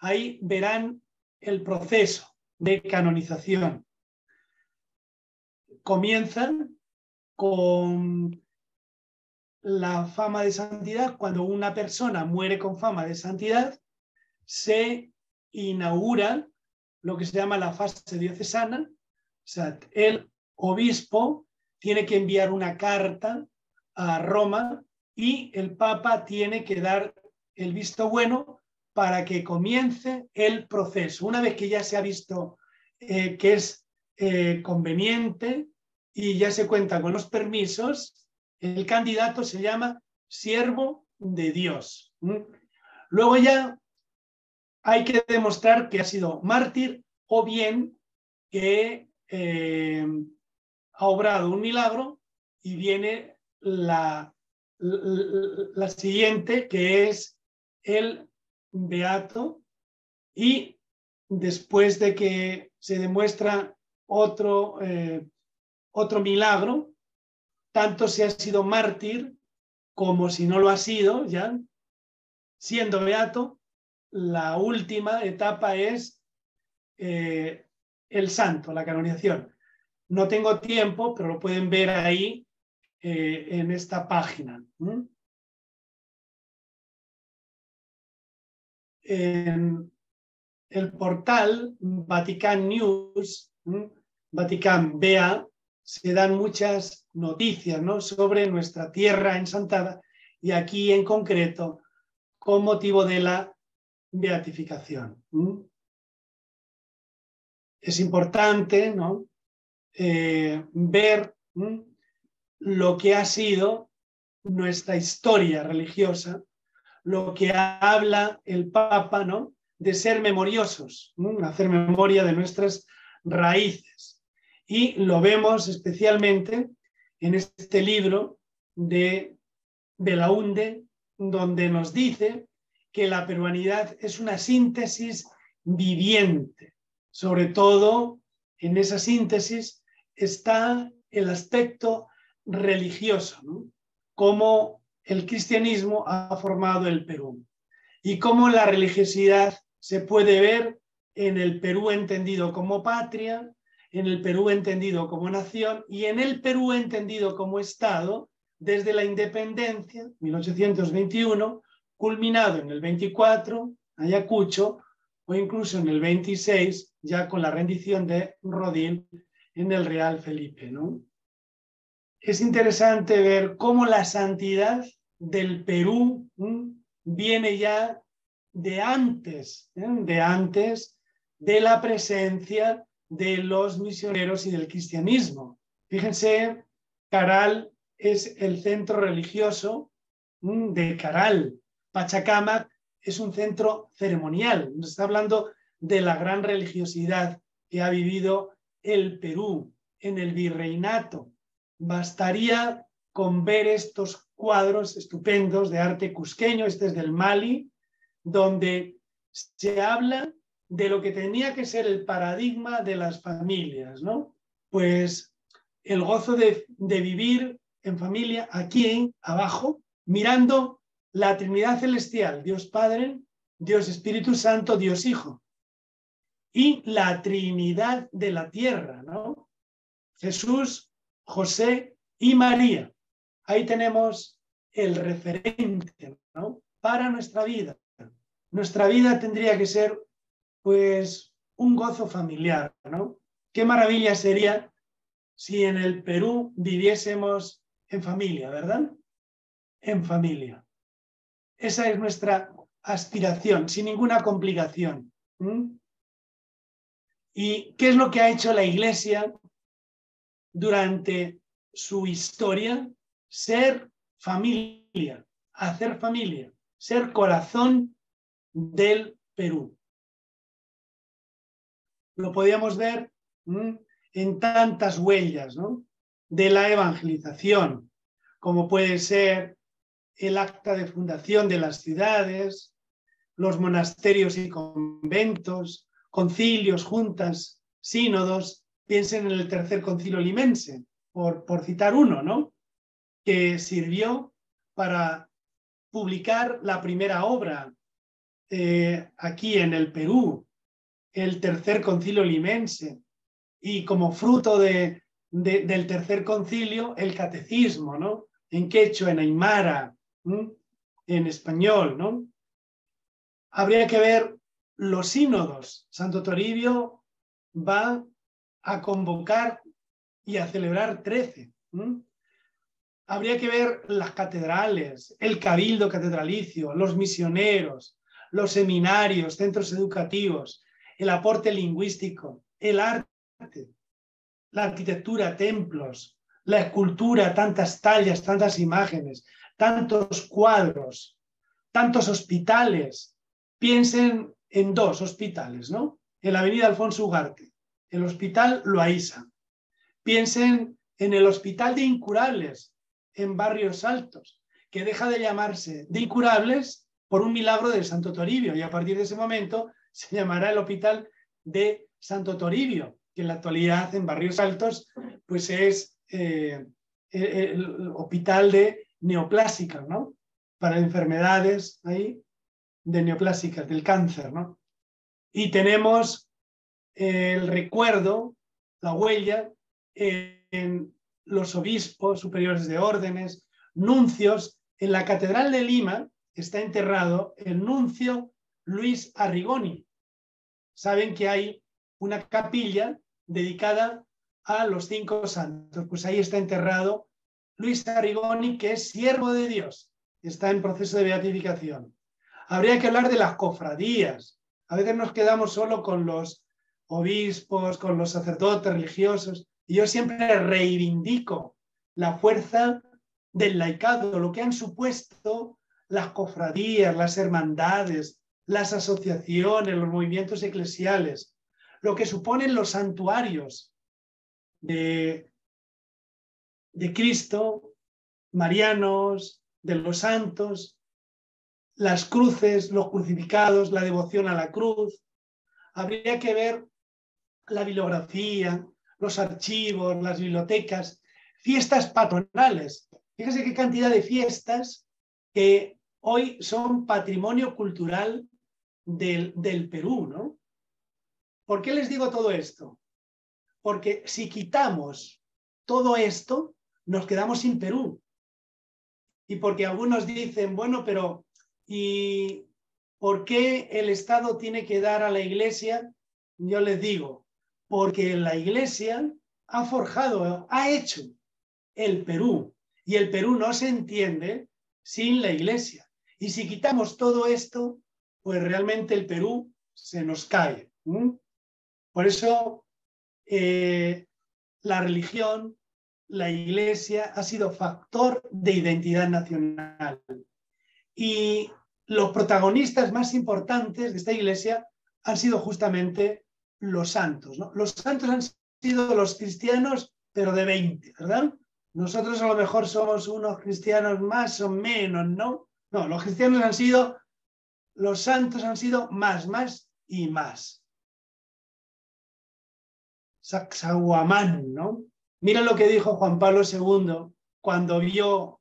ahí verán el proceso de canonización. Comienza con la fama de santidad. Cuando una persona muere con fama de santidad, se inaugura lo que se llama la fase diocesana. O sea, el obispo tiene que enviar una carta a Roma y el Papa tiene que dar el visto bueno para que comience el proceso. Una vez que ya se ha visto que es conveniente y ya se cuenta con los permisos, el candidato se llama siervo de Dios. Luego ya hay que demostrar que ha sido mártir o bien que ha obrado un milagro, y viene la siguiente, que es el beato, y después de que se demuestra otro milagro, tanto si ha sido mártir como si no lo ha sido, ya siendo beato, la última etapa es el santo, la canonización. No tengo tiempo, pero lo pueden ver ahí en esta página. En el portal Vatican News, Vaticam Bea, se dan muchas noticias, ¿no?, sobre nuestra tierra ensantada, y aquí en concreto con motivo de la beatificación. Es importante, ¿no?, ver lo que ha sido nuestra historia religiosa, lo que habla el Papa, ¿no?, de ser memoriosos, hacer memoria de nuestras raíces. Y lo vemos especialmente en este libro de Belaunde, donde nos dice que la peruanidad es una síntesis viviente. Sobre todo en esa síntesis está el aspecto religioso, ¿no?, cómo el cristianismo ha formado el Perú y cómo la religiosidad se puede ver en el Perú entendido como patria, en el Perú entendido como nación y en el Perú entendido como Estado desde la independencia, 1821, culminado en el 24, Ayacucho, o incluso en el 26, ya con la rendición de Rodil en el Real Felipe, ¿no? Es interesante ver cómo la santidad del Perú viene ya de antes de la presencia de los misioneros y del cristianismo. Fíjense, Caral es el centro religioso de Caral. Pachacamac es un centro ceremonial. Nos está hablando de la gran religiosidad que ha vivido el Perú en el virreinato. Bastaría con ver estos cuadros estupendos de arte cusqueño, este es del Mali, donde se habla de lo que tenía que ser el paradigma de las familias, ¿no? Pues el gozo de vivir en familia aquí abajo, mirando la Trinidad Celestial, Dios Padre, Dios Espíritu Santo, Dios Hijo, y la Trinidad de la tierra, ¿no? Jesús, José y María. Ahí tenemos el referente, ¿no?, para nuestra vida. Nuestra vida tendría que ser, pues, un gozo familiar, ¿no? Qué maravilla sería si en el Perú viviésemos en familia, ¿verdad? En familia. Esa es nuestra aspiración, sin ninguna complicación. ¿Y qué es lo que ha hecho la Iglesia durante su historia? Ser familia, hacer familia, ser corazón del Perú. Lo podíamos ver en tantas huellas, ¿no?, de la evangelización, como puede ser el acta de fundación de las ciudades, los monasterios y conventos, concilios, juntas, sínodos. Piensen en el tercer concilio limense, por citar uno, ¿no?, que sirvió para publicar la primera obra aquí en el Perú, el tercer concilio limense, y como fruto del tercer concilio, el catecismo, ¿no?, en quechua, en aymara, en español, ¿no? Habría que ver los sínodos. Santo Toribio va a convocar y a celebrar 13. Habría que ver las catedrales, el cabildo catedralicio, los misioneros, los seminarios, centros educativos, el aporte lingüístico, el arte, la arquitectura, templos, la escultura, tantas tallas, tantas imágenes, tantos cuadros, tantos hospitales. Piensen en 2 hospitales, ¿no?, en la avenida Alfonso Ugarte, el Hospital Loaiza. Piensen en el Hospital de Incurables, en Barrios Altos, que deja de llamarse de Incurables por un milagro de Santo Toribio, y a partir de ese momento se llamará el Hospital de Santo Toribio, que en la actualidad en Barrios Altos pues es el Hospital de Neoplásicas, ¿no?, para enfermedades ahí de neoplásicas, del cáncer, ¿no? Y tenemos el recuerdo, la huella, en los obispos superiores de órdenes, nuncios. En la Catedral de Lima está enterrado el nuncio Luis Arrigoni. Saben que hay una capilla dedicada a los 5 santos. Pues ahí está enterrado Luis Arrigoni, que es siervo de Dios, está en proceso de beatificación. Habría que hablar de las cofradías. A veces nos quedamos solo con los obispos, con los sacerdotes religiosos, y yo siempre reivindico la fuerza del laicado, lo que han supuesto las cofradías, las hermandades, las asociaciones, los movimientos eclesiales, lo que suponen los santuarios de Cristo, marianos, de los santos, las cruces, los crucificados, la devoción a la cruz. Habría que ver la bibliografía, los archivos, las bibliotecas, fiestas patronales. Fíjense qué cantidad de fiestas que hoy son patrimonio cultural del Perú, ¿no? ¿Por qué les digo todo esto? Porque si quitamos todo esto, nos quedamos sin Perú. Y porque algunos dicen, bueno, pero ¿y por qué el Estado tiene que dar a la Iglesia? Yo les digo, porque la Iglesia ha forjado, ha hecho el Perú, y el Perú no se entiende sin la Iglesia. Y si quitamos todo esto, pues realmente el Perú se nos cae. Por eso la religión, la Iglesia ha sido factor de identidad nacional. Y los protagonistas más importantes de esta Iglesia han sido justamente los santos, ¿no? Los santos han sido los cristianos, pero de 20, ¿verdad? Nosotros a lo mejor somos unos cristianos más o menos, ¿no? No, los cristianos han sido, los santos han sido más y más. Sacsayhuamán, ¿no? Mira lo que dijo Juan Pablo II cuando vio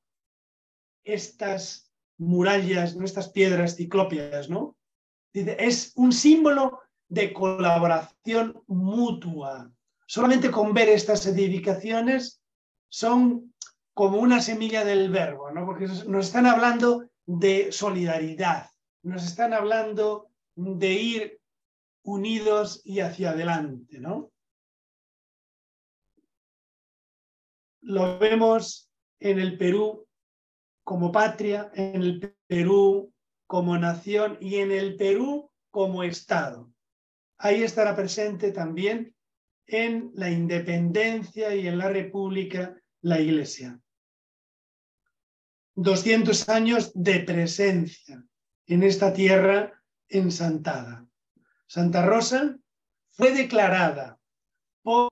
estas murallas, ¿no?, estas piedras ciclópeas, ¿no? Dice, es un símbolo de colaboración mutua. Solamente con ver estas edificaciones son como una semilla del verbo, ¿no? Porque nos están hablando de solidaridad, nos están hablando de ir unidos y hacia adelante, ¿no? Lo vemos en el Perú como patria, en el Perú como nación y en el Perú como Estado. Ahí estará presente también en la independencia y en la República la Iglesia. 200 años de presencia en esta tierra ensantada. Santa Rosa fue declarada por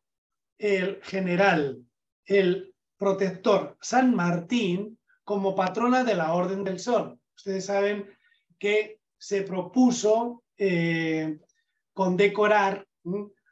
el general, el protector San Martín, como patrona de la Orden del Sol. Ustedes saben que se propuso condecorar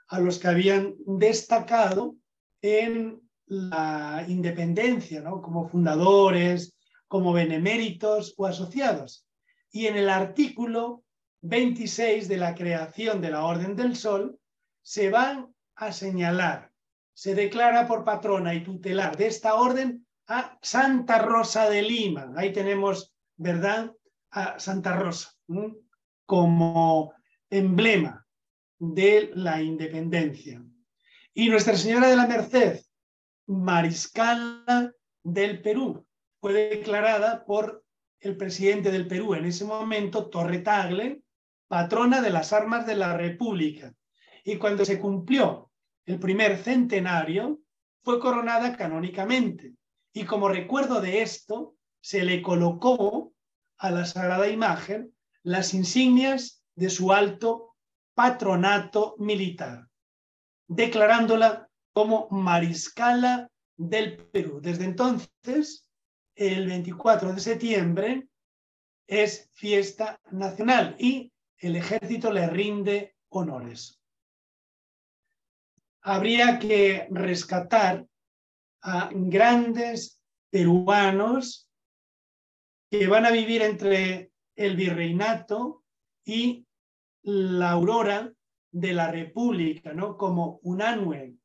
a los que habían destacado en la independencia, ¿no? Como fundadores, como beneméritos o asociados. Y en el artículo 26 de la creación de la Orden del Sol se van a señalar, se declara por patrona y tutelar de esta orden a Santa Rosa de Lima. Ahí tenemos, ¿verdad?, a Santa Rosa como emblema de la independencia. Y Nuestra Señora de la Merced, mariscala del Perú, fue declarada por el presidente del Perú en ese momento, Torre Tagle, patrona de las armas de la República. Y cuando se cumplió el primer centenario, fue coronada canónicamente. Y como recuerdo de esto, se le colocó a la Sagrada Imagen las insignias de su alto patronato militar, declarándola como mariscala del Perú. Desde entonces, el 24 de septiembre es fiesta nacional y el ejército le rinde honores. Habría que rescatar a grandes peruanos que van a vivir entre el virreinato y la aurora de la República, ¿no? Como Unanue.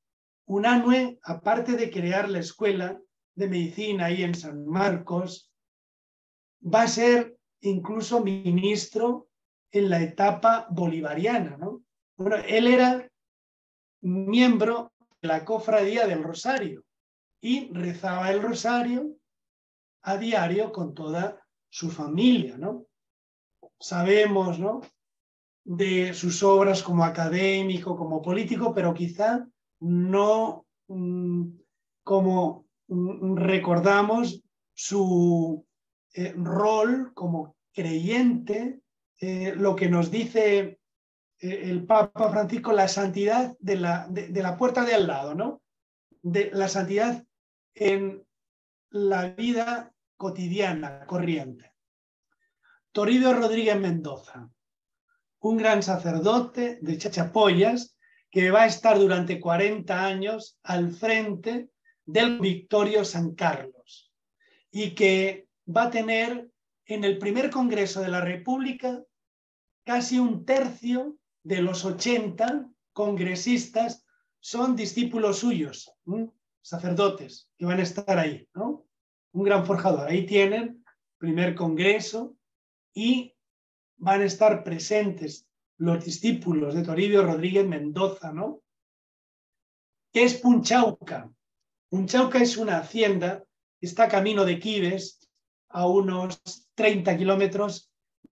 Unanue, aparte de crear la escuela de medicina ahí en San Marcos, va a ser incluso ministro en la etapa bolivariana, ¿no? Bueno, él era miembro de la Cofradía del Rosario y rezaba el rosario a diario con toda su familia, ¿no? Sabemos, ¿no?, de sus obras como académico, como político, pero quizá no como recordamos su rol como creyente, lo que nos dice el Papa Francisco, la santidad de la puerta de al lado, ¿no? De la santidad en la vida cotidiana, corriente. Toribio Rodríguez Mendoza, un gran sacerdote de Chachapoyas que va a estar durante 40 años al frente del Victorio San Carlos y que va a tener en el primer Congreso de la República casi un tercio de los 80 congresistas son discípulos suyos, sacerdotes que van a estar ahí, ¿no? Un gran forjador. Ahí tienen primer congreso y van a estar presentes los discípulos de Toribio Rodríguez Mendoza, ¿no? ¿Qué es Punchauca? Punchauca es una hacienda que está camino de Quibes, a unos 30 kilómetros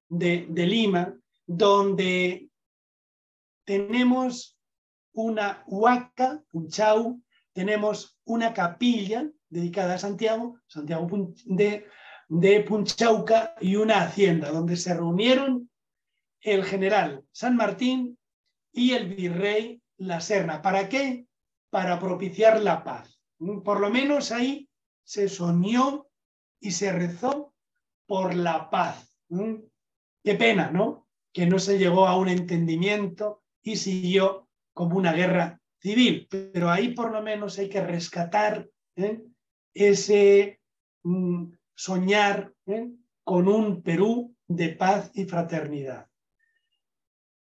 de Lima, donde tenemos una huaca, Punchau, tenemos una capilla dedicada a Santiago de Punchauca, y una hacienda donde se reunieron el general San Martín y el virrey La Serna. ¿Para qué? Para propiciar la paz. Por lo menos ahí se soñó y se rezó por la paz. Qué pena, ¿no?, que no se llegó a un entendimiento y siguió como una guerra civil. Pero ahí por lo menos hay que rescatar ese soñar con un Perú de paz y fraternidad.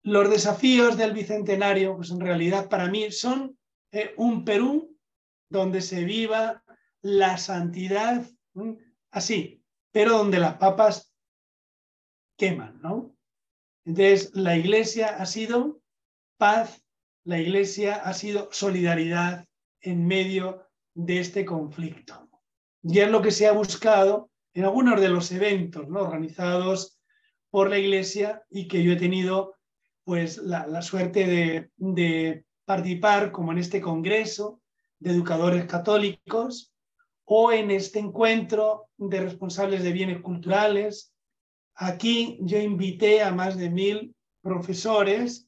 Los desafíos del Bicentenario, pues en realidad para mí son un Perú donde se viva la santidad así, pero donde las papas queman, ¿no? Entonces, la Iglesia ha sido paz, la Iglesia ha sido solidaridad en medio de este conflicto. Y es lo que se ha buscado en algunos de los eventos, ¿no?, organizados por la Iglesia y que yo he tenido pues la suerte de participar, como en este congreso de educadores católicos o en este encuentro de responsables de bienes culturales. Aquí yo invité a más de 1000 profesores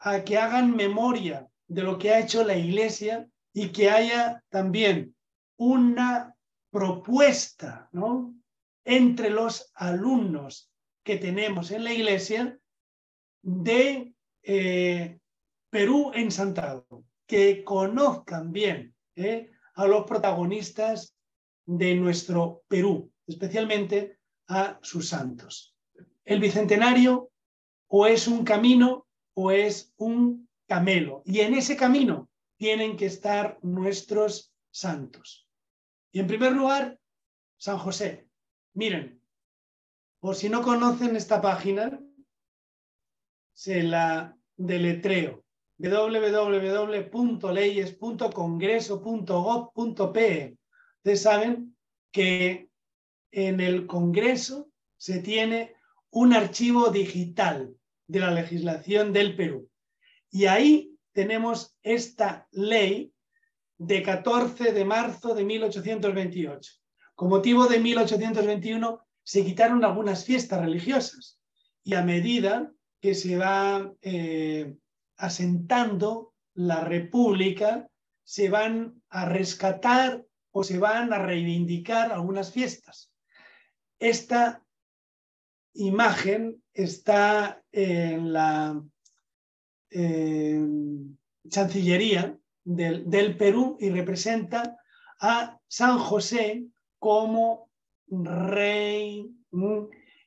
a que hagan memoria de lo que ha hecho la Iglesia y que haya también una propuesta, ¿no?, entre los alumnos que tenemos en la Iglesia de Perú ensantado, que conozcan bien a los protagonistas de nuestro Perú, especialmente a sus santos. El bicentenario o es un camino o es un camelo, y en ese camino tienen que estar nuestros santos. Y en primer lugar, San José. Miren, por si no conocen esta página, se la deletreo: www.leyes.congreso.gov.pe. Ustedes saben que en el Congreso se tiene un archivo digital de la legislación del Perú. Y ahí tenemos esta ley de 14 de marzo de 1828. Con motivo de 1821 se quitaron algunas fiestas religiosas y a medida que se va asentando la República, se van a rescatar o se van a reivindicar algunas fiestas. Esta imagen está en la Chancillería del Perú y representa a San José como rey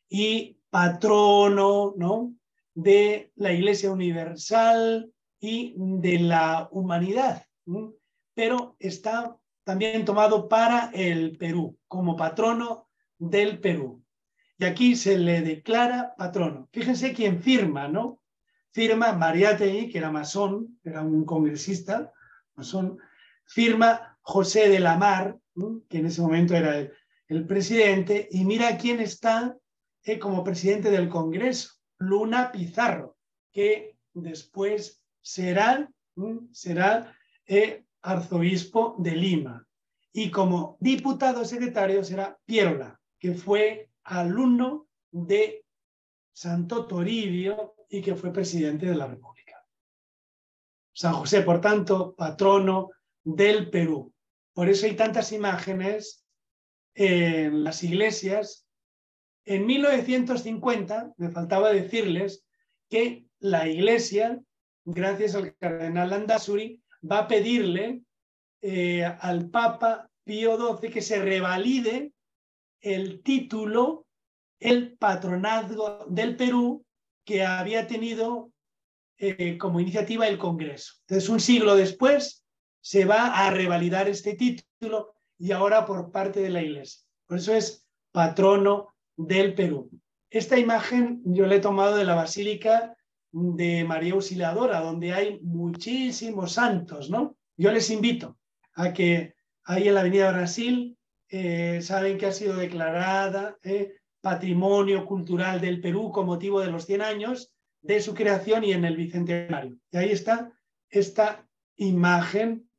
y patrono, ¿no?, de la Iglesia Universal y de la humanidad, pero está también tomado para el Perú, como patrono del Perú. Y aquí se le declara patrono. Fíjense quién firma, ¿no? Firma Mariátegui, que era masón, era un congresista masón. Firma José de la Mar, que en ese momento era el presidente. Y mira quién está como presidente del Congreso: Luna Pizarro, que después será arzobispo de Lima. Y como diputado secretario será Pierola, que fue alumno de Santo Toribio y que fue presidente de la República. San José, por tanto, patrono del Perú. Por eso hay tantas imágenes en las iglesias. En 1950, me faltaba decirles que la Iglesia, gracias al cardenal Landázuri, va a pedirle al Papa Pío XII que se revalide el título, el patronazgo del Perú, que había tenido como iniciativa el Congreso. Entonces, un siglo después, se va a revalidar este título y ahora por parte de la Iglesia. Por eso es patrono del Perú. Esta imagen yo la he tomado de la Basílica de María Auxiliadora, donde hay muchísimos santos, ¿no? Yo les invito a que ahí en la Avenida Brasil, saben que ha sido declarada Patrimonio Cultural del Perú con motivo de los 100 años de su creación y en el Bicentenario. Y ahí está esta imagen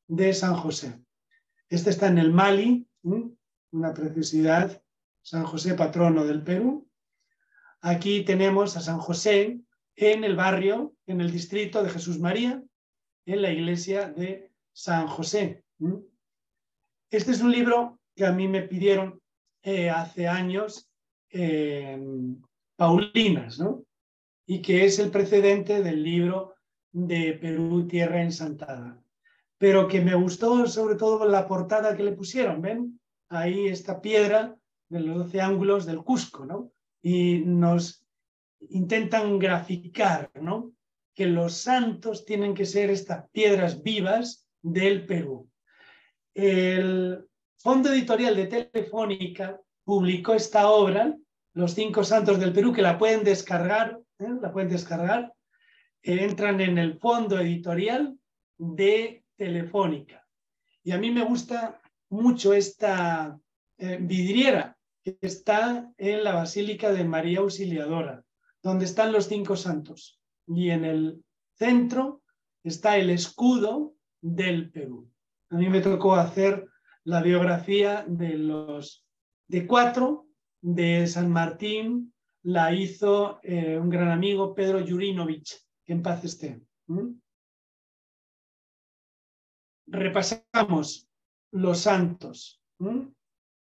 de San José. Este está en el Mali, una preciosidad. San José, patrono del Perú. Aquí tenemos a San José en el barrio, en el distrito de Jesús María, en la iglesia de San José. Este es un libro que a mí me pidieron hace años, Paulinas, ¿no?, y que es el precedente del libro de Perú, Tierra Ensantada, pero que me gustó sobre todo la portada que le pusieron. ¿Ven? Ahí esta piedra de los 12 ángulos del Cusco, ¿no? Y nos intentan graficar, ¿no?, que los santos tienen que ser estas piedras vivas del Perú. El Fondo Editorial de Telefónica publicó esta obra, Los 5 Santos del Perú, que la pueden descargar, entran en el fondo editorial de Telefónica. Y a mí me gusta mucho esta vidriera que está en la Basílica de María Auxiliadora, donde están los 5 santos. Y en el centro está el escudo del Perú. A mí me tocó hacer la biografía de 4 de San Martín. La hizo un gran amigo, Pedro Jurinovich, que en paz esté. Repasamos los santos.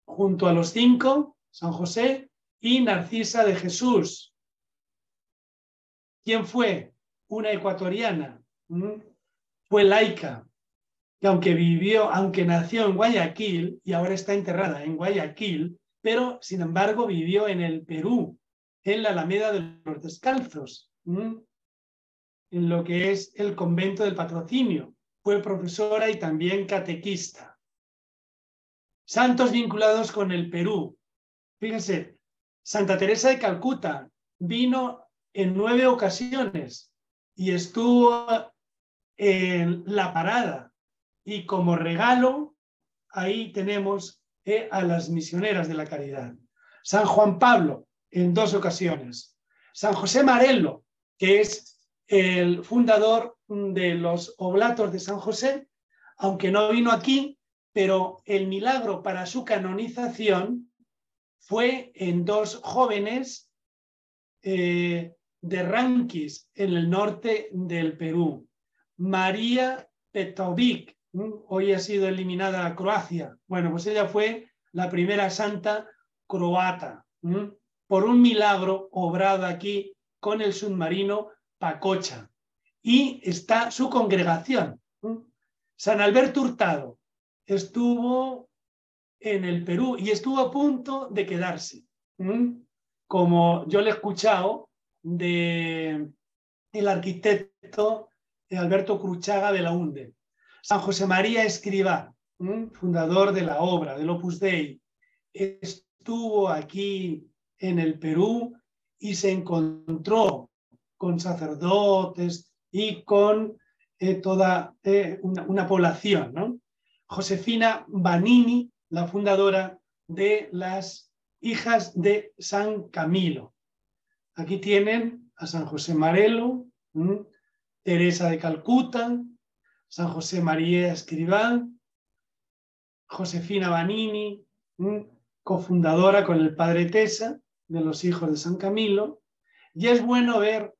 Junto a los 5, San José y Narcisa de Jesús. ¿Quién fue? Una ecuatoriana. Fue laica, que aunque nació en Guayaquil y ahora está enterrada en Guayaquil, pero sin embargo vivió en el Perú, en la Alameda de los Descalzos, en lo que es el convento del Patrocinio. Fue profesora y también catequista. Santos vinculados con el Perú. Fíjense, Santa Teresa de Calcuta vino en 9 ocasiones y estuvo en La Parada. Y como regalo, ahí tenemos a las misioneras de la caridad. San Juan Pablo, en 2 ocasiones. San José Marello, que es el fundador de los Oblatos de San José, aunque no vino aquí, pero el milagro para su canonización fue en 2 jóvenes de Ranquis, en el norte del Perú. María Petrovic, hoy ha sido eliminada a Croacia. Bueno, pues ella fue la primera santa croata, por un milagro obrado aquí con el submarino Pacocha. Y está su congregación. San Alberto Hurtado estuvo en el Perú y estuvo a punto de quedarse. Como yo le he escuchado del arquitecto Alberto Cruchaga de la UNDE. San José María Escrivá, fundador de la obra, del Opus Dei, estuvo aquí en el Perú y se encontró con sacerdotes y con toda una población, ¿no? Josefina Vanini, la fundadora de las Hijas de San Camilo. Aquí tienen a San José Marello, Teresa de Calcuta, San José María Escrivá, Josefina Vanini, cofundadora con el padre Tesa de los Hijos de San Camilo. Y es bueno ver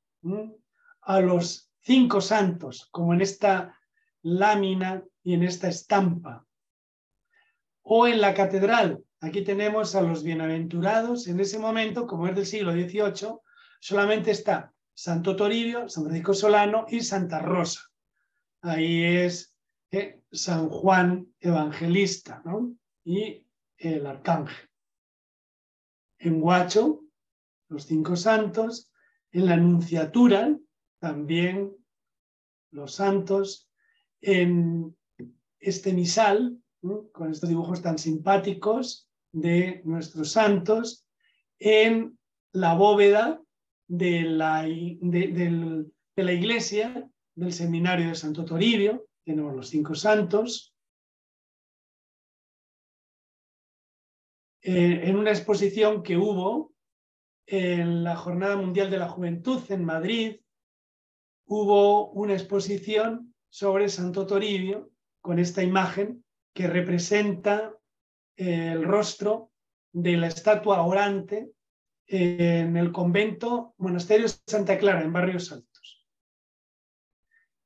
a los 5 santos, como en esta lámina y en esta estampa. O en la catedral, aquí tenemos a los bienaventurados. En ese momento, como es del siglo XVIII, solamente está Santo Toribio, San Francisco Solano y Santa Rosa. Ahí es San Juan Evangelista, ¿no? Y el Arcángel. En Huacho, los 5 santos. En la Anunciatura, también los santos. En este misal, con estos dibujos tan simpáticos de nuestros santos, en la bóveda de la iglesia del seminario de Santo Toribio, tenemos los 5 santos. En una exposición que hubo en la Jornada Mundial de la Juventud en Madrid, hubo una exposición sobre Santo Toribio con esta imagen que representa el rostro de la estatua orante en el convento Monasterio Santa Clara, en Barrios Altos.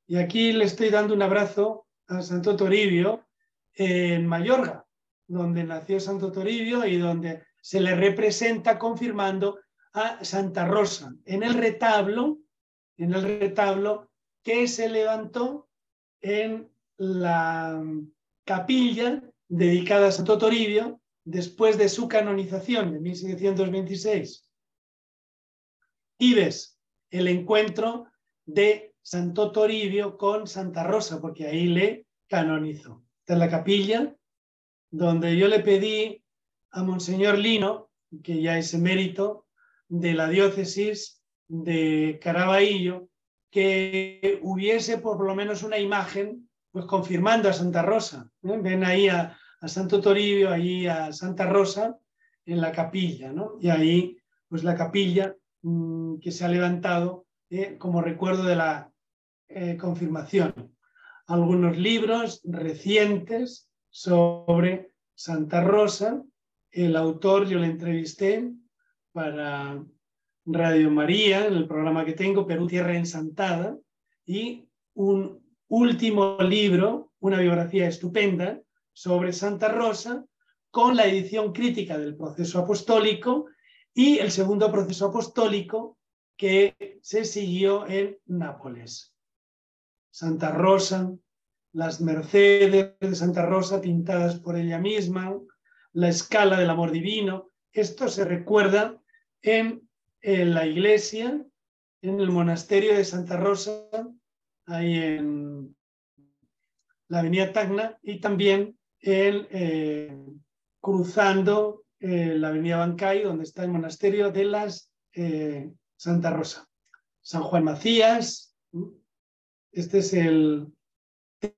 Y aquí le estoy dando un abrazo a Santo Toribio en Mayorga, donde nació Santo Toribio y donde se le representa confirmando a Santa Rosa en el retablo que se levantó en la capilla dedicada a Santo Toribio después de su canonización en 1726. Y ves el encuentro de Santo Toribio con Santa Rosa, porque ahí le canonizó. Esta es la capilla donde yo le pedí a Monseñor Lino, que ya es emérito de la diócesis de Caraballo, que hubiese por lo menos una imagen pues confirmando a Santa Rosa. Ven ahí a Santo Toribio, ahí a Santa Rosa, en la capilla, ¿no? Y ahí, pues la capilla que se ha levantado como recuerdo de la confirmación. Algunos libros recientes sobre Santa Rosa. El autor yo le entrevisté para Radio María, en el programa que tengo, Perú Tierra Ensantada, y un último libro, una biografía estupenda sobre Santa Rosa, con la edición crítica del proceso apostólico y el segundo proceso apostólico que se siguió en Nápoles. Santa Rosa, las Mercedes de Santa Rosa pintadas por ella misma, la escala del amor divino. Esto se recuerda en la iglesia, en el monasterio de Santa Rosa, ahí en la avenida Tacna, y también cruzando la avenida Bancay, donde está el monasterio de las Santa Rosa. San Juan Macías. Este es el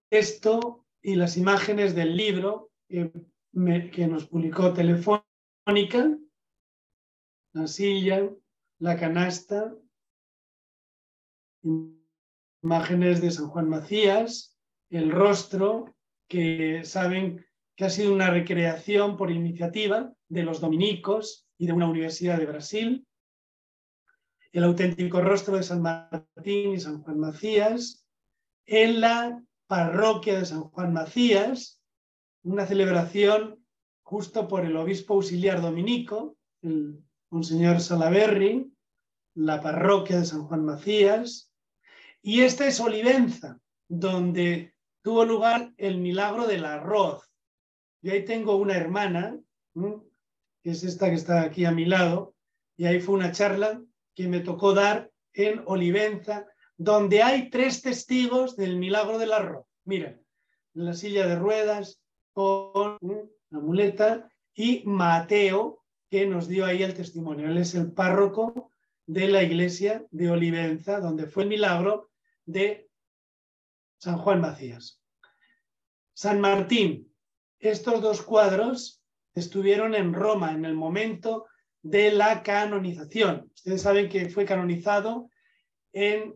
texto y las imágenes del libro que nos publicó Telefónica, la silla, la canasta, imágenes de San Juan Macías, el rostro, que saben que ha sido una recreación por iniciativa de los dominicos y de una universidad de Brasil, el auténtico rostro de San Martín y San Juan Macías, en la parroquia de San Juan Macías, una celebración justo por el obispo auxiliar dominico, el Monseñor Salaverry, la parroquia de San Juan Macías, y esta es Olivenza, donde tuvo lugar el milagro del arroz. Yo ahí tengo una hermana, que es esta que está aquí a mi lado, y ahí fue una charla que me tocó dar en Olivenza, donde hay 3 testigos del milagro del arroz. Miren, la silla de ruedas con la muleta, y Mateo, que nos dio ahí el testimonio. Él es el párroco de la iglesia de Olivenza, donde fue el milagro de San Juan Macías. San Martín. Estos 2 cuadros estuvieron en Roma en el momento de la canonización. Ustedes saben que fue canonizado en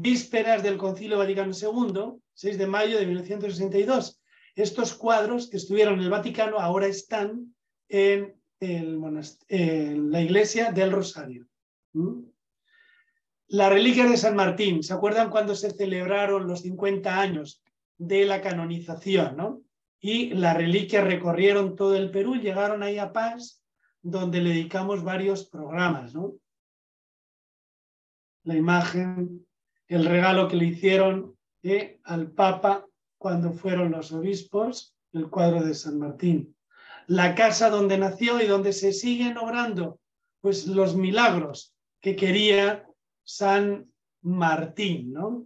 vísperas del Concilio Vaticano II, 6 de mayo de 1962. Estos cuadros que estuvieron en el Vaticano ahora están en la iglesia del Rosario. La reliquia de San Martín. ¿Se acuerdan cuando se celebraron los 50 años de la canonización, ¿no? Y las reliquias recorrieron todo el Perú, llegaron ahí a Paz, donde le dedicamos varios programas, ¿no? La imagen, el regalo que le hicieron al Papa cuando fueron los obispos, el cuadro de San Martín. La casa donde nació y donde se siguen obrando pues los milagros que quería San Martín, ¿no?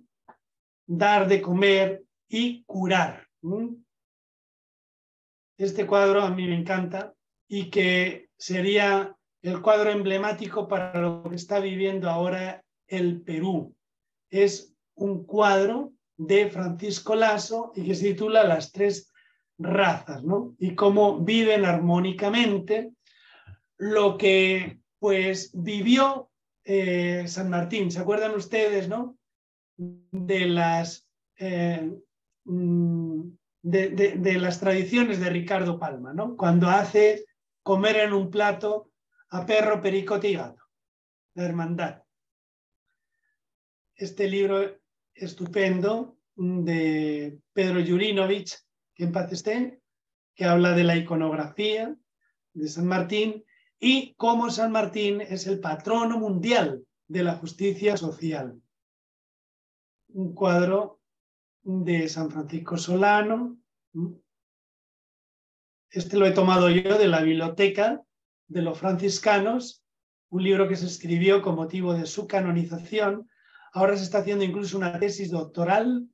Dar de comer y curar. Este cuadro a mí me encanta, y que sería el cuadro emblemático para lo que está viviendo ahora el Perú. Es un cuadro de Francisco Lasso y que se titula Las 3 razas, ¿no? Y cómo viven armónicamente lo que pues vivió San Martín. ¿Se acuerdan ustedes, no? De las de las tradiciones de Ricardo Palma, ¿no? Cuando hace comer en un plato a perro, pericote y gato, la hermandad. Este libro estupendo de Pedro Jurinovich, que en paz esté, que habla de la iconografía de San Martín y cómo San Martín es el patrono mundial de la justicia social. Un cuadro de San Francisco Solano. Este lo he tomado yo de la biblioteca de los franciscanos, un libro que se escribió con motivo de su canonización. Ahora se está haciendo incluso una tesis doctoral.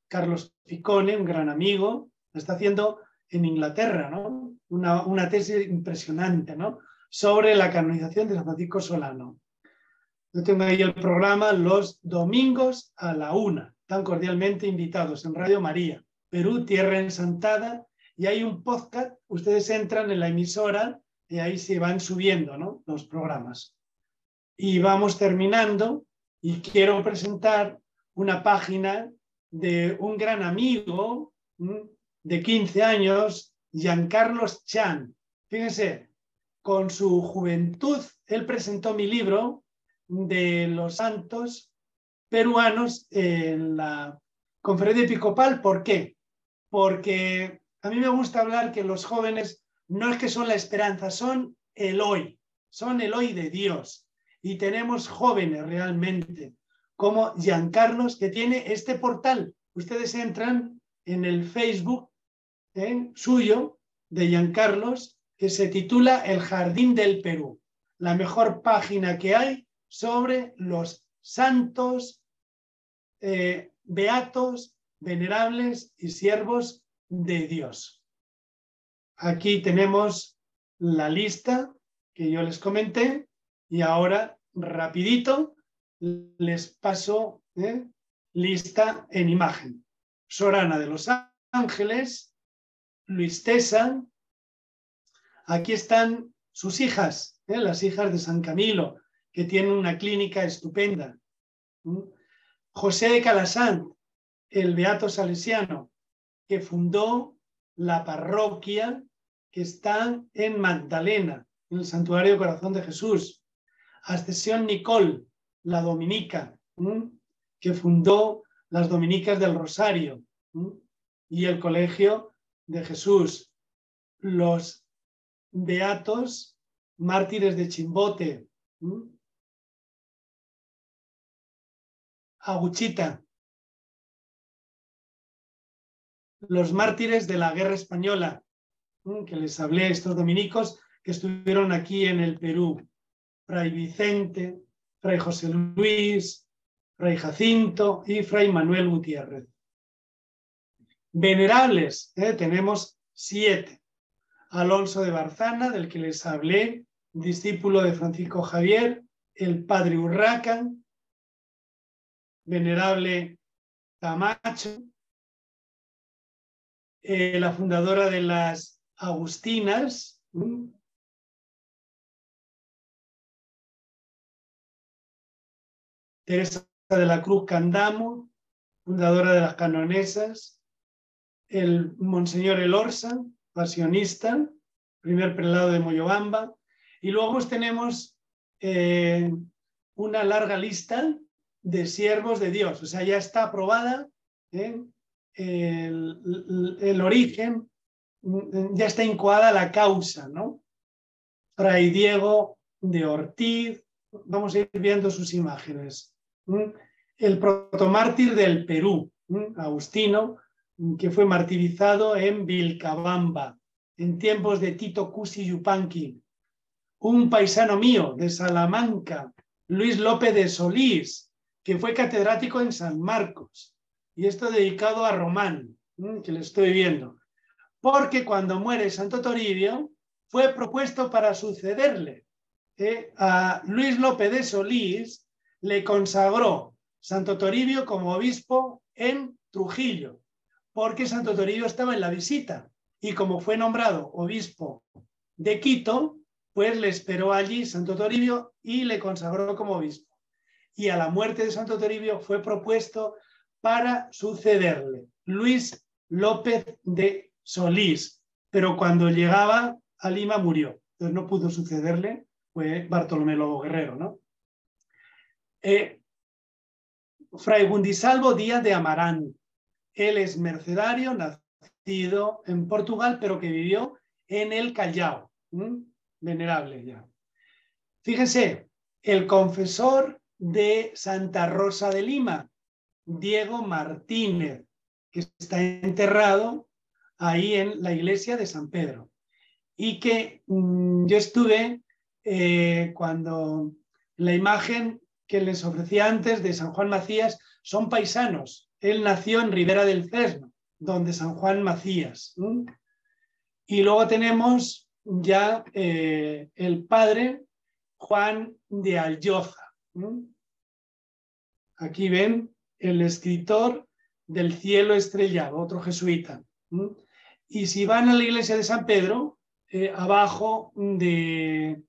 Carlos Picone, un gran amigo, la está haciendo en Inglaterra, ¿no? Una tesis impresionante, ¿no? Sobre la canonización de San Francisco Solano. Yo tengo ahí el programa los domingos a la 1. Tan cordialmente invitados en Radio María, Perú Tierra Ensantada, y hay un podcast, ustedes entran en la emisora y ahí se van subiendo, ¿no?, los programas. Y vamos terminando y quiero presentar una página de un gran amigo de 15 años, Giancarlos Chan. Fíjense, con su juventud, él presentó mi libro de los santos peruanos en la conferencia episcopal. ¿Por qué? Porque a mí me gusta hablar que los jóvenes no es que son la esperanza, son el hoy de Dios. Y tenemos jóvenes realmente, como Giancarlos, que tiene este portal. Ustedes entran en el Facebook suyo, de Giancarlos, que se titula El Jardín del Perú, la mejor página que hay sobre los santos, beatos, venerables y siervos de Dios. Aquí tenemos la lista que yo les comenté y ahora rapidito les paso lista en imagen. Sorana de los Ángeles, Luis Tesa, aquí están sus hijas, las hijas de San Camilo, que tienen una clínica estupenda. José de Calasant, el beato salesiano, que fundó la parroquia que está en Magdalena, en el Santuario Corazón de Jesús. Ascensión Nicole, la dominica, que fundó las Dominicas del Rosario, y el Colegio de Jesús. Los beatos mártires de Chimbote, Aguchita, los mártires de la Guerra Española, que les hablé, estos dominicos que estuvieron aquí en el Perú. Fray Vicente, Fray José Luis, Fray Jacinto y Fray Manuel Gutiérrez. Venerables, tenemos 7. Alonso de Barzana, del que les hablé, discípulo de Francisco Javier, el padre Urraca, venerable Camacho, la fundadora de las Agustinas, Teresa de la Cruz Candamo, fundadora de las Canonesas, el Monseñor Elorza, pasionista, primer prelado de Moyobamba, y luego tenemos una larga lista de siervos de Dios. O sea, ya está aprobada el origen, ya está incoada la causa, ¿no? Fray Diego de Ortiz, vamos a ir viendo sus imágenes. El protomártir del Perú, Agustino, que fue martirizado en Vilcabamba, en tiempos de Tito Cusi Yupanqui. Un paisano mío de Salamanca, Luis López de Solís, que fue catedrático en San Marcos. Y esto dedicado a Román, que le estoy viendo. Porque cuando muere Santo Toribio, fue propuesto para sucederle. A Luis López de Solís le consagró Santo Toribio como obispo en Trujillo, porque Santo Toribio estaba en la visita y como fue nombrado obispo de Quito, pues le esperó allí Santo Toribio y le consagró como obispo. Y a la muerte de Santo Toribio fue propuesto para sucederle Luis López de Solís, pero cuando llegaba a Lima murió, entonces no pudo sucederle, fue Bartolomé Lobo Guerrero, ¿no? Fray Gundisalvo Díaz de Amarán, él es mercedario, nacido en Portugal, pero que vivió en el Callao, venerable ya. Fíjense, el confesor de Santa Rosa de Lima, Diego Martínez, que está enterrado ahí en la iglesia de San Pedro. Y que yo estuve cuando la imagen que les ofrecí antes de San Juan Macías son paisanos. Él nació en Ribera del Fresno, donde San Juan Macías. Y luego tenemos ya el padre Juan de Alloza. Aquí ven el escritor del cielo estrellado, otro jesuita. Y si van a la iglesia de San Pedro, abajo del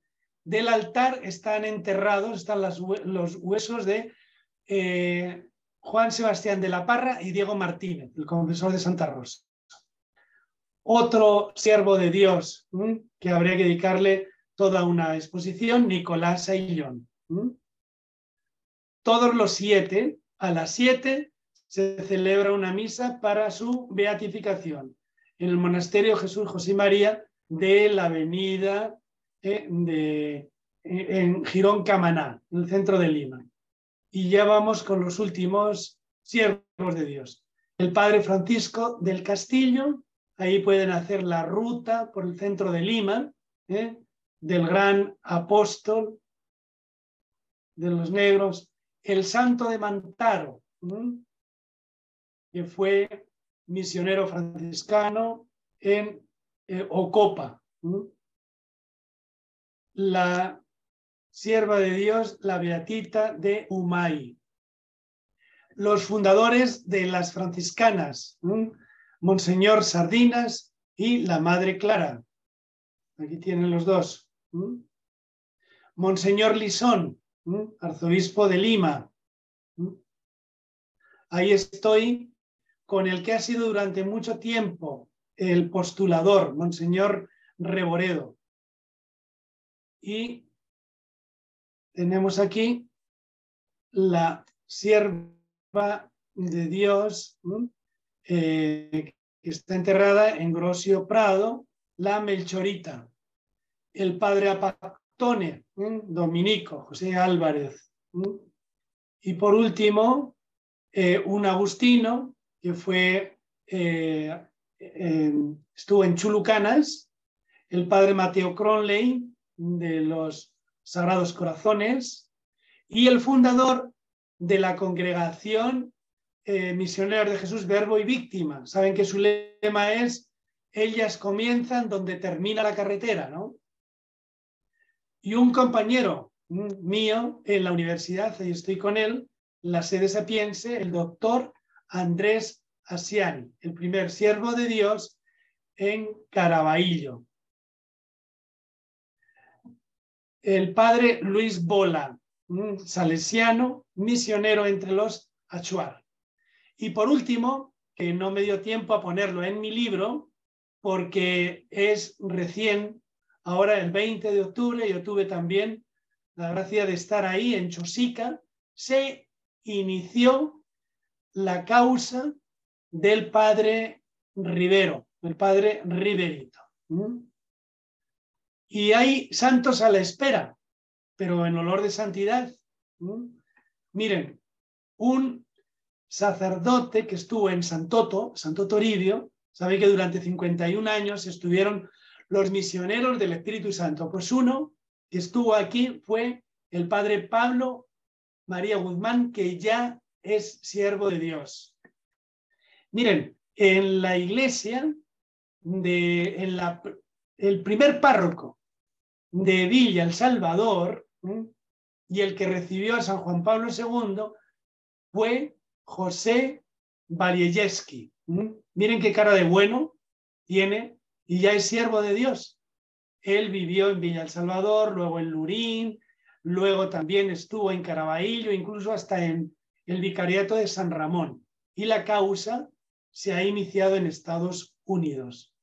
altar están enterrados, están los huesos de Juan Sebastián de la Parra y Diego Martínez, el confesor de Santa Rosa. Otro siervo de Dios que habría que dedicarle toda una exposición, Nicolás Ayllón. Todos los 7, a las 7, se celebra una misa para su beatificación en el monasterio Jesús, José y María de la avenida en Girón Camaná, en el centro de Lima. Y ya vamos con los últimos siervos de Dios. El padre Francisco del Castillo, ahí pueden hacer la ruta por el centro de Lima, del gran apóstol de los negros. El santo de Mantaro, que fue misionero franciscano en Ocopa. La sierva de Dios, la Beatita de Humay. Los fundadores de las franciscanas, Monseñor Sardinas y la Madre Clara. Aquí tienen los dos. Monseñor Lisón, arzobispo de Lima. Ahí estoy con el que ha sido durante mucho tiempo el postulador, Monseñor Reboredo. Y tenemos aquí la sierva de Dios que está enterrada en Grosio Prado, la Melchorita. El padre Apactone, dominico, José Álvarez. Y por último, un agustino que fue, estuvo en Chulucanas, el padre Mateo Cronley de los Sagrados Corazones y el fundador de la congregación Misioneros de Jesús, Verbo y Víctima. Saben que su lema es: ellas comienzan donde termina la carretera, ¿no? Y un compañero mío en la universidad, ahí estoy con él, la sede sapiense, el doctor Andrés Asiani, el primer siervo de Dios en Caraballo. El padre Luis Bola, salesiano, misionero entre los Achuar. Y por último, que no me dio tiempo a ponerlo en mi libro, porque es recién, ahora el 20 de octubre, yo tuve también la gracia de estar ahí en Chosica, se inició la causa del padre Rivero, el padre Riverito. Y hay santos a la espera, pero en olor de santidad. Miren, un sacerdote que estuvo en Santo Toribio, sabe que durante 51 años estuvieron los misioneros del Espíritu Santo. Pues uno que estuvo aquí fue el padre Pablo María Guzmán, que ya es siervo de Dios. Miren, en la iglesia, el primer párroco de Villa El Salvador y el que recibió a San Juan Pablo II fue José Balievsky. Miren qué cara de bueno tiene y ya es siervo de Dios. Él vivió en Villa El Salvador, luego en Lurín, luego también estuvo en Caraballo, incluso hasta en el vicariato de San Ramón. Y la causa se ha iniciado en Estados Unidos.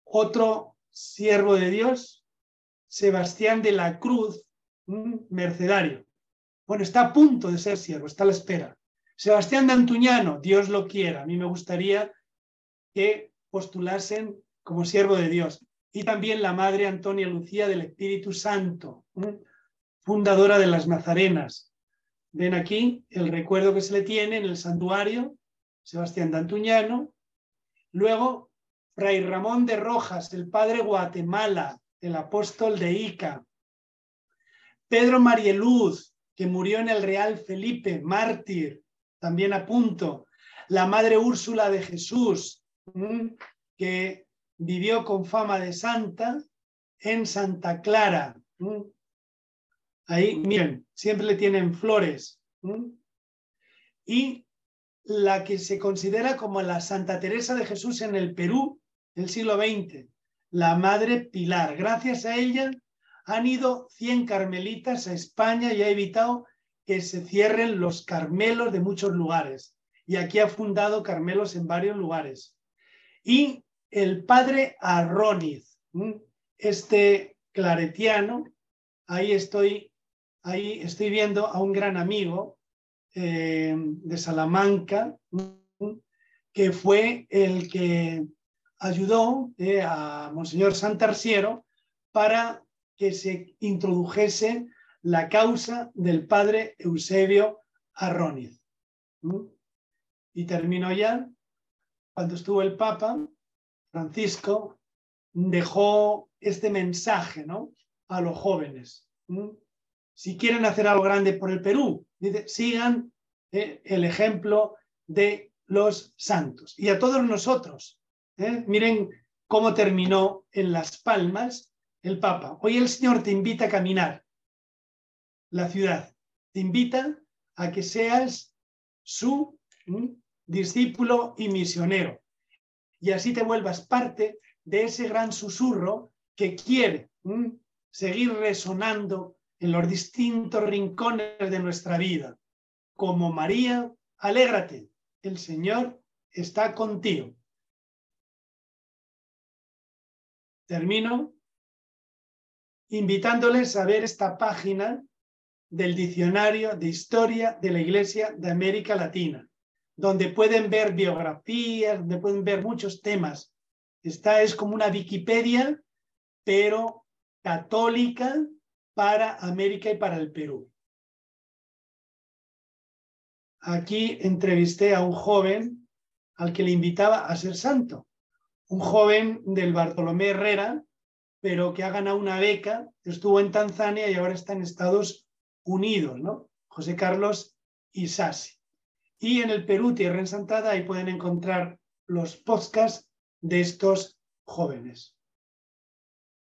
Otro siervo de Dios, Sebastián de la Cruz, mercedario. Bueno, está a punto de ser siervo, está a la espera. Sebastián de Antuñano, Dios lo quiera. A mí me gustaría que postulasen como siervo de Dios. Y también la madre Antonia Lucía del Espíritu Santo, fundadora de las Nazarenas. Ven aquí el recuerdo que se le tiene en el santuario, Sebastián de Antuñano. Luego, Fray Ramón de Rojas, el padre Guatemala, el apóstol de Ica. Pedro Marieluz, que murió en el Real Felipe, mártir, también a punto. La madre Úrsula de Jesús, que vivió con fama de santa en Santa Clara. Ahí, miren, siempre le tienen flores. Y la que se considera como la Santa Teresa de Jesús en el Perú del siglo XX, la Madre Pilar. Gracias a ella han ido 100 carmelitas a España y ha evitado que se cierren los Carmelos de muchos lugares. Y aquí ha fundado Carmelos en varios lugares. Y el padre Arroniz, este claretiano, ahí estoy viendo a un gran amigo de Salamanca, que fue el que ayudó a Monseñor Santarsiero para que se introdujese la causa del padre Eusebio Arroniz. Y termino ya. Cuando estuvo el Papa, Francisco dejó este mensaje, ¿no?, a los jóvenes. Si quieren hacer algo grande por el Perú, dice, sigan el ejemplo de los santos. Y a todos nosotros, miren cómo terminó en Las Palmas el Papa. Hoy el Señor te invita a caminar la ciudad, te invita a que seas su discípulo y misionero, y así te vuelvas parte de ese gran susurro que quiere seguir resonando en los distintos rincones de nuestra vida. Como María, alégrate, el Señor está contigo. Termino invitándoles a ver esta página del Diccionario de Historia de la Iglesia de América Latina, donde pueden ver biografías, donde pueden ver muchos temas. Esta es como una Wikipedia, pero católica para América y para el Perú. Aquí entrevisté a un joven al que le invitaba a ser santo, un joven del Bartolomé Herrera, pero que ha ganado una beca, estuvo en Tanzania y ahora está en Estados Unidos, ¿no? José Carlos Isasi. Y en el Perú, Tierra Ensantada, ahí pueden encontrar los podcasts de estos jóvenes.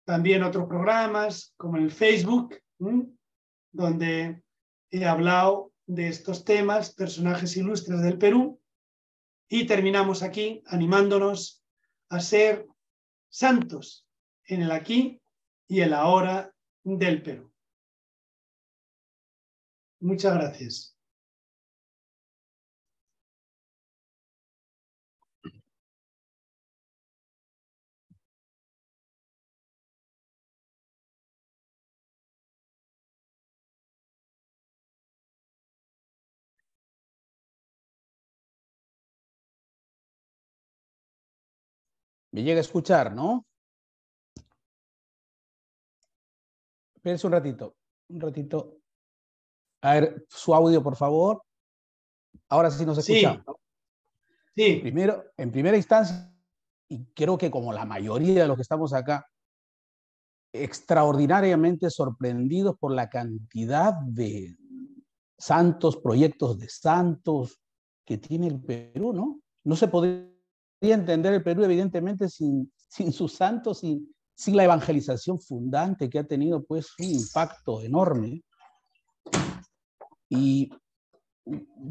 También otros programas, como el Facebook, donde he hablado de estos temas, personajes ilustres del Perú. Y terminamos aquí animándonos a ser santos en el aquí y el ahora del Perú. Muchas gracias. Me llega a escuchar, ¿no? Espérense un ratito, un ratito. A ver, su audio, por favor. Ahora sí nos escuchamos. Sí. Primero, en primera instancia, y creo que como la mayoría de los que estamos acá, extraordinariamente sorprendidos por la cantidad de santos, proyectos de santos que tiene el Perú, ¿no? No se podría entender el Perú, evidentemente, sin sus santos, sin la evangelización fundante que ha tenido, pues, un impacto enorme. Y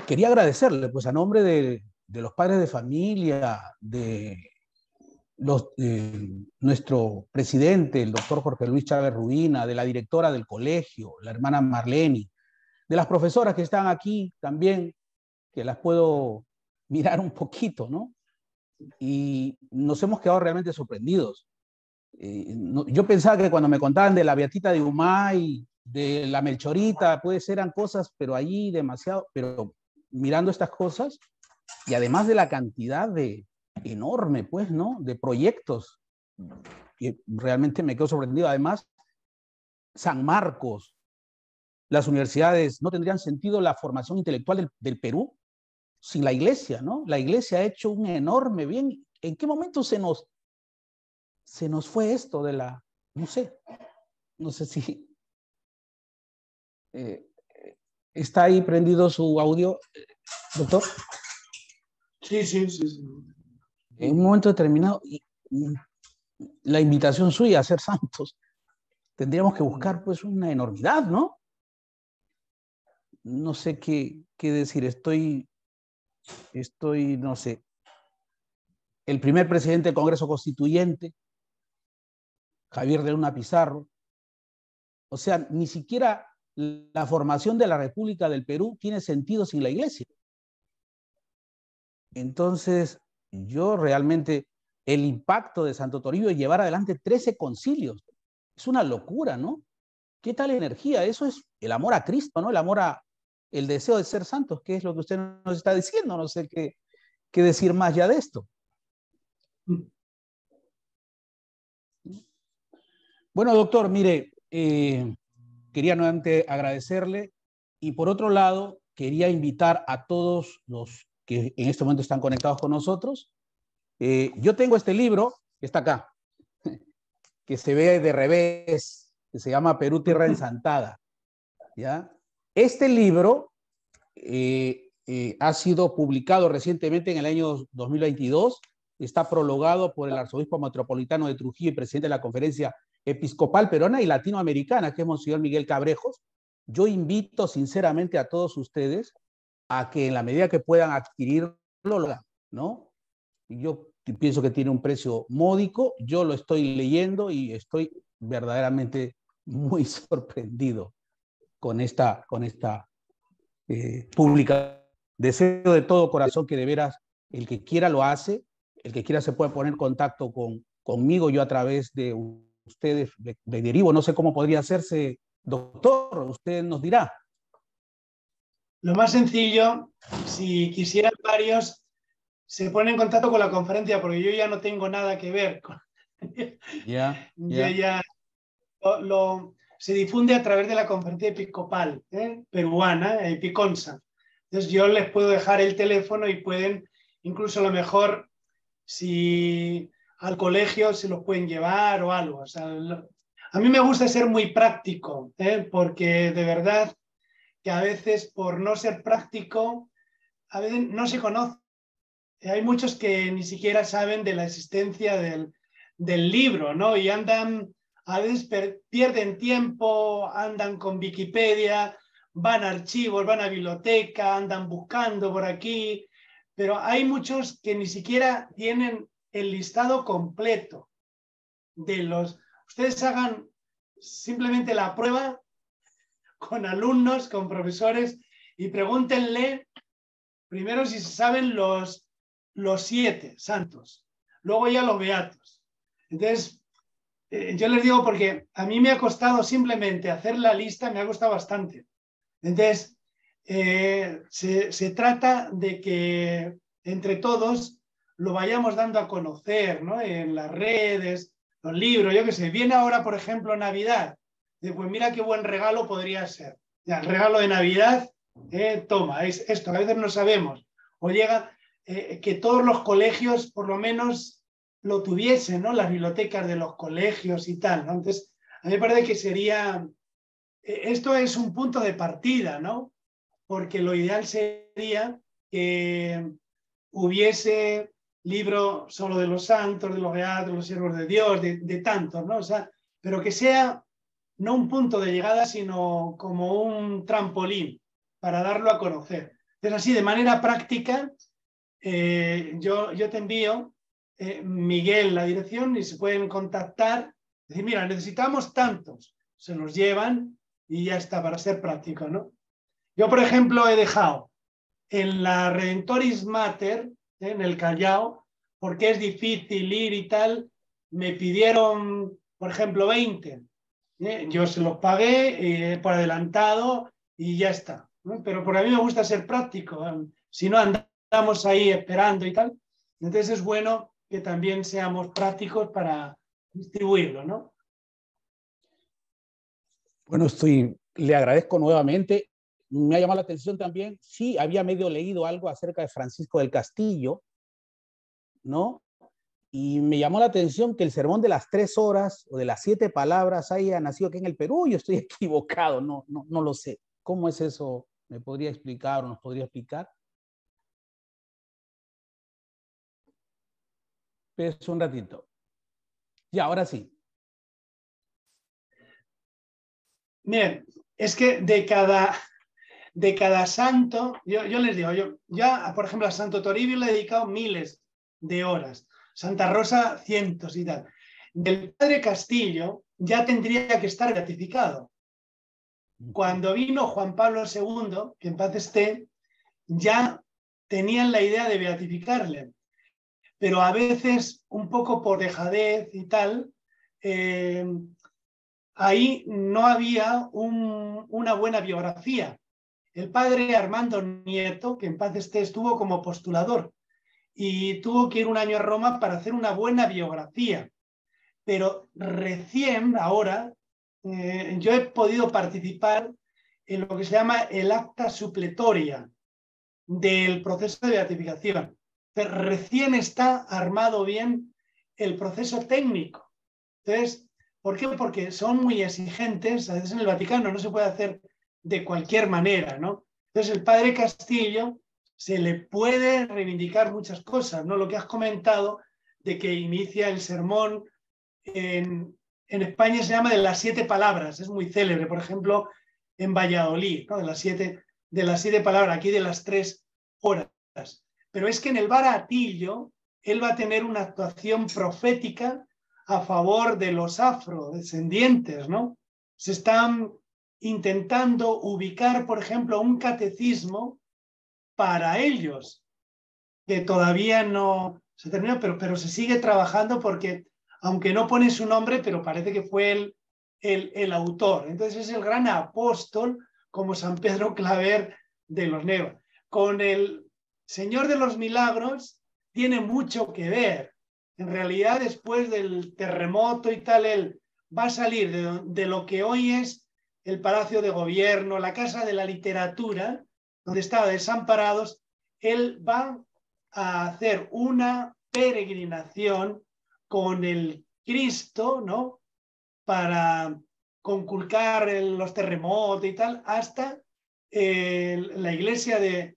quería agradecerle, pues, a nombre de los padres de familia, de nuestro presidente, el doctor Jorge Luis Chávez Rubina, de la directora del colegio, la hermana Marleni, de las profesoras que están aquí también, que las puedo mirar un poquito, ¿no? Y nos hemos quedado realmente sorprendidos. Yo pensaba que cuando me contaban de la Beatita de Humay, de la Melchorita, pues eran cosas, pero allí demasiado, pero mirando estas cosas, y además de la cantidad enorme, pues, ¿no?, de proyectos, que realmente me quedo sorprendido. Además, San Marcos, las universidades, no tendrían sentido la formación intelectual del Perú sin la iglesia, ¿no? La iglesia ha hecho un enorme bien. ¿En qué momento se nos fue esto de la, no sé si está ahí prendido su audio, doctor? Sí. En un momento determinado, la invitación suya a ser santos, tendríamos que buscar, pues, una enormidad, ¿no? No sé qué decir, estoy no sé, el primer presidente del Congreso Constituyente, Javier de Luna Pizarro. O sea, ni siquiera la formación de la República del Perú tiene sentido sin la Iglesia. Entonces, yo realmente, el impacto de Santo Toribio de llevar adelante 13 concilios, es una locura, ¿no? ¿Qué tal energía? Eso es el amor a Cristo, ¿no? El deseo de ser santos, que es lo que usted nos está diciendo. No sé qué decir más ya de esto. Bueno, doctor, mire, quería nuevamente agradecerle y por otro lado, quería invitar a todos los que en este momento están conectados con nosotros. Yo tengo este libro, que está acá, que se ve de revés, que se llama Perú, Tierra Ensantada. ¿Ya? Este libro ha sido publicado recientemente en el año 2022, está prologado por el arzobispo metropolitano de Trujillo y presidente de la Conferencia Episcopal Peruana y Latinoamericana, que es Monseñor Miguel Cabrejos. Yo invito sinceramente a todos ustedes a que en la medida que puedan adquirirlo, lo hagan, ¿no? Yo pienso que tiene un precio módico, yo lo estoy leyendo y estoy verdaderamente muy sorprendido con esta publicación. Deseo de todo corazón que de veras el que quiera lo hace, el que quiera se puede poner en contacto conmigo, yo a través de ustedes le derivo, no sé cómo podría hacerse, doctor, usted nos dirá. Lo más sencillo, si quisieran varios, se ponen en contacto con la conferencia, porque yo ya no tengo nada que ver con... Yo ya se difunde a través de la conferencia episcopal peruana, Epiconsa. Entonces yo les puedo dejar el teléfono y pueden, incluso a lo mejor, si al colegio se los pueden llevar o algo. O sea, a mí me gusta ser muy práctico, porque de verdad que a veces por no ser práctico, a veces no se conoce. Hay muchos que ni siquiera saben de la existencia del libro, ¿no? Y andan, a veces pierden tiempo, andan con Wikipedia, van a archivos, van a biblioteca, andan buscando por aquí, pero hay muchos que ni siquiera tienen el listado completo de los... Ustedes hagan simplemente la prueba con alumnos, con profesores y pregúntenle primero si se saben los 7 santos, luego ya los beatos. Entonces, yo les digo porque a mí me ha costado simplemente hacer la lista, me ha costado bastante. Entonces, se trata de que entre todos lo vayamos dando a conocer, ¿no? En las redes, los libros, yo qué sé. Viene ahora, por ejemplo, Navidad. Pues mira qué buen regalo podría ser. Ya, el regalo de Navidad, toma, es esto, a veces no sabemos. O llega que todos los colegios por lo menos lo tuviesen, ¿no? Las bibliotecas de los colegios y tal, ¿no? Entonces, a mí me parece que sería... Esto es un punto de partida, ¿no? Porque lo ideal sería que hubiese libro solo de los santos, de los beatos, de los siervos de Dios, de tantos, ¿no? O sea, pero que sea no un punto de llegada, sino como un trampolín para darlo a conocer. Entonces, así, de manera práctica, yo te envío, Miguel, la dirección y se pueden contactar. Decir, mira, necesitamos tantos. Se los llevan y ya está, para ser práctico, ¿no? Yo, por ejemplo, he dejado en la Redentoris Mater, en el Callao, porque es difícil ir y tal, me pidieron, por ejemplo, 20. Yo se los pagué por adelantado y ya está, ¿no? Pero por a mí me gusta ser práctico. Si no andamos ahí esperando y tal, entonces es bueno que también seamos prácticos para distribuirlo, ¿no? Bueno, le agradezco nuevamente. Me ha llamado la atención también, sí, había medio leído algo acerca de Francisco del Castillo, ¿no? Y me llamó la atención que el sermón de las 3 horas o de las 7 palabras haya nacido aquí en el Perú. Yo estoy equivocado, no lo sé. ¿Cómo es eso? ¿Me podría explicar o nos podría explicar? Pues un ratito. Y ahora sí. Bien, es que de cada santo, yo les digo, yo ya, por ejemplo, a Santo Toribio le he dedicado miles de horas, Santa Rosa cientos y tal. Del Padre Castillo ya tendría que estar beatificado. Cuando vino Juan Pablo II, que en paz esté, ya tenían la idea de beatificarle, pero a veces un poco por dejadez y tal, ahí no había una buena biografía. El padre Armando Nieto, que en paz esté, estuvo como postulador y tuvo que ir un año a Roma para hacer una buena biografía. Pero recién ahora yo he podido participar en lo que se llama el acta supletoria del proceso de beatificación. Entonces, recién está armado bien el proceso técnico. Entonces, ¿por qué? Porque son muy exigentes. A veces en el Vaticano no se puede hacer de cualquier manera, ¿no? Entonces, el padre Castillo se le puede reivindicar muchas cosas, ¿no? Lo que has comentado de que inicia el sermón en España se llama de las 7 palabras, es muy célebre, por ejemplo, en Valladolid, ¿no? de las siete palabras, aquí de las 3 horas. Pero es que en el Baratillo él va a tener una actuación profética a favor de los afrodescendientes, ¿no? Se están intentando ubicar, por ejemplo, un catecismo para ellos, que todavía no se terminó, pero se sigue trabajando porque, aunque no pone su nombre, pero parece que fue el autor. Entonces es el gran apóstol, como San Pedro Claver de los Negros. Con el Señor de los Milagros tiene mucho que ver. En realidad, después del terremoto y tal, él va a salir de lo que hoy es el Palacio de Gobierno, la Casa de la Literatura, donde estaba desamparados. Él va a hacer una peregrinación con el Cristo, ¿no? Para conculcar los terremotos y tal, hasta la iglesia de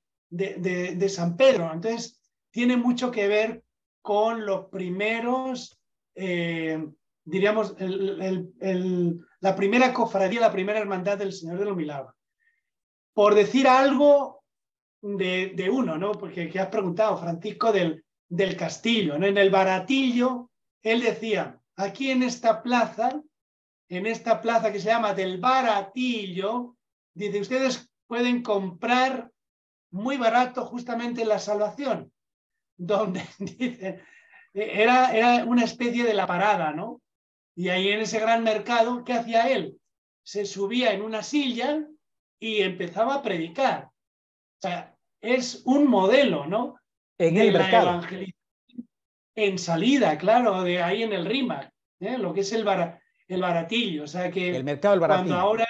San Pedro. Entonces, tiene mucho que ver con los primeros, diríamos, la primera cofradía, la primera hermandad del Señor de los Milagros. Por decir algo de uno, ¿no? Porque que has preguntado, Francisco, del Castillo, ¿no? En el Baratillo, él decía, aquí en esta plaza que se llama del Baratillo, dice, ustedes pueden comprar muy barato justamente la salvación, donde dice, era una especie de la parada, ¿no? Y ahí en ese gran mercado, ¿qué hacía él? Se subía en una silla y empezaba a predicar. O sea, es un modelo, ¿no? En De el la mercado. evangelización en salida, claro, de ahí en el RIMAC, lo que es el Baratillo. O sea El que mercado del cuando Baratillo. ahora,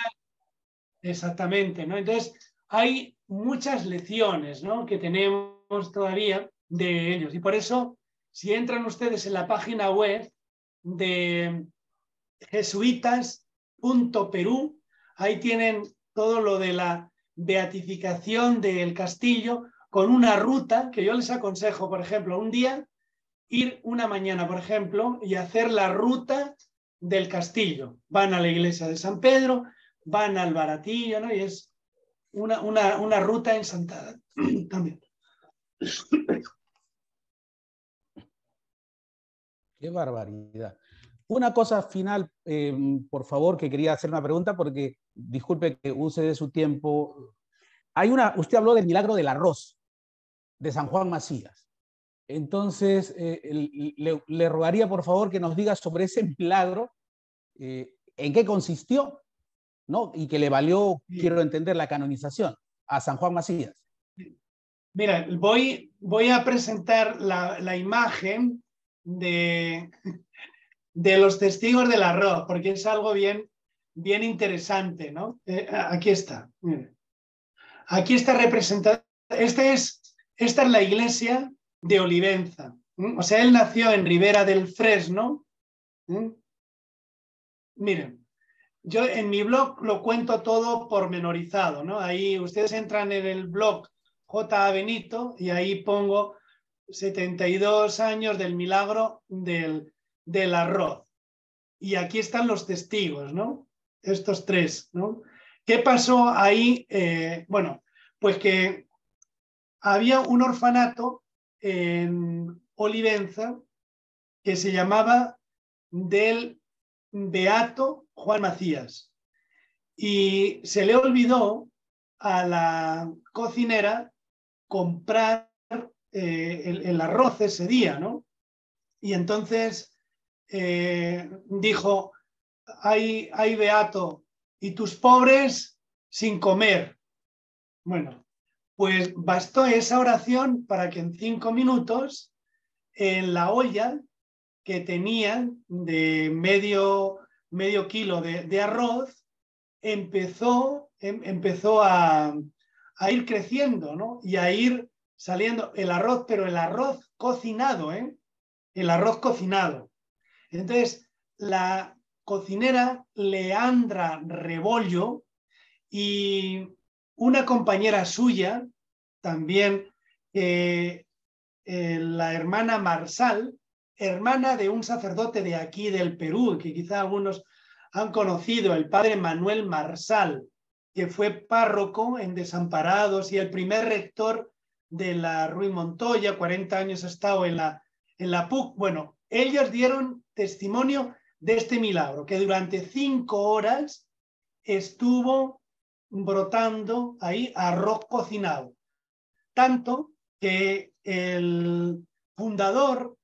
exactamente, ¿no? Entonces, hay muchas lecciones, ¿no? Que tenemos todavía de ellos. Y por eso, si entran ustedes en la página web de jesuitas.perú, ahí tienen todo lo de la beatificación del castillo con una ruta que yo les aconsejo, por ejemplo, un día ir una mañana, por ejemplo, y hacer la ruta del castillo. Van a la iglesia de San Pedro, van al Baratillo, ¿no? Y es una ruta ensantada también. Qué barbaridad. Una cosa final, por favor, que quería hacer una pregunta porque disculpe que use de su tiempo. Usted habló del milagro del arroz de San Juan Macías. Entonces, le rogaría por favor que nos diga sobre ese milagro, en qué consistió, ¿no? Y que le valió, quiero entender, la canonización a San Juan Macías. Mira, voy a presentar la imagen de los testigos del arroz, porque es algo bien interesante, ¿no? Aquí está. Miren. Aquí está representada. Esta es la iglesia de Olivenza. O sea, él nació en Ribera del Fresno. Miren, yo en mi blog lo cuento todo pormenorizado, ¿no? Ahí ustedes entran en el blog J. Benito y ahí pongo 72 años del milagro del arroz. Y aquí están los testigos, ¿no? Estos 3, ¿no? ¿Qué pasó ahí? Bueno, pues que había un orfanato en Olivenza que se llamaba del Beato Juan Macías. Y se le olvidó a la cocinera comprar el arroz ese día, ¿no? Y entonces dijo, hay Beato y tus pobres sin comer. Bueno, pues bastó esa oración para que en 5 minutos en la olla que tenían de medio kilo de arroz empezó a ir creciendo, ¿no? Y a ir saliendo el arroz, pero el arroz cocinado, ¿eh? El arroz cocinado. Entonces, la cocinera Leandra Rebollo y una compañera suya, también la hermana Marsal, hermana de un sacerdote de aquí del Perú, que quizá algunos han conocido, el padre Manuel Marsal, que fue párroco en Desamparados y el primer rector de la Ruy Montoya, 40 años ha estado en la PUC. Bueno, ellos dieron testimonio de este milagro, que durante 5 horas estuvo brotando ahí arroz cocinado. Tanto que el fundador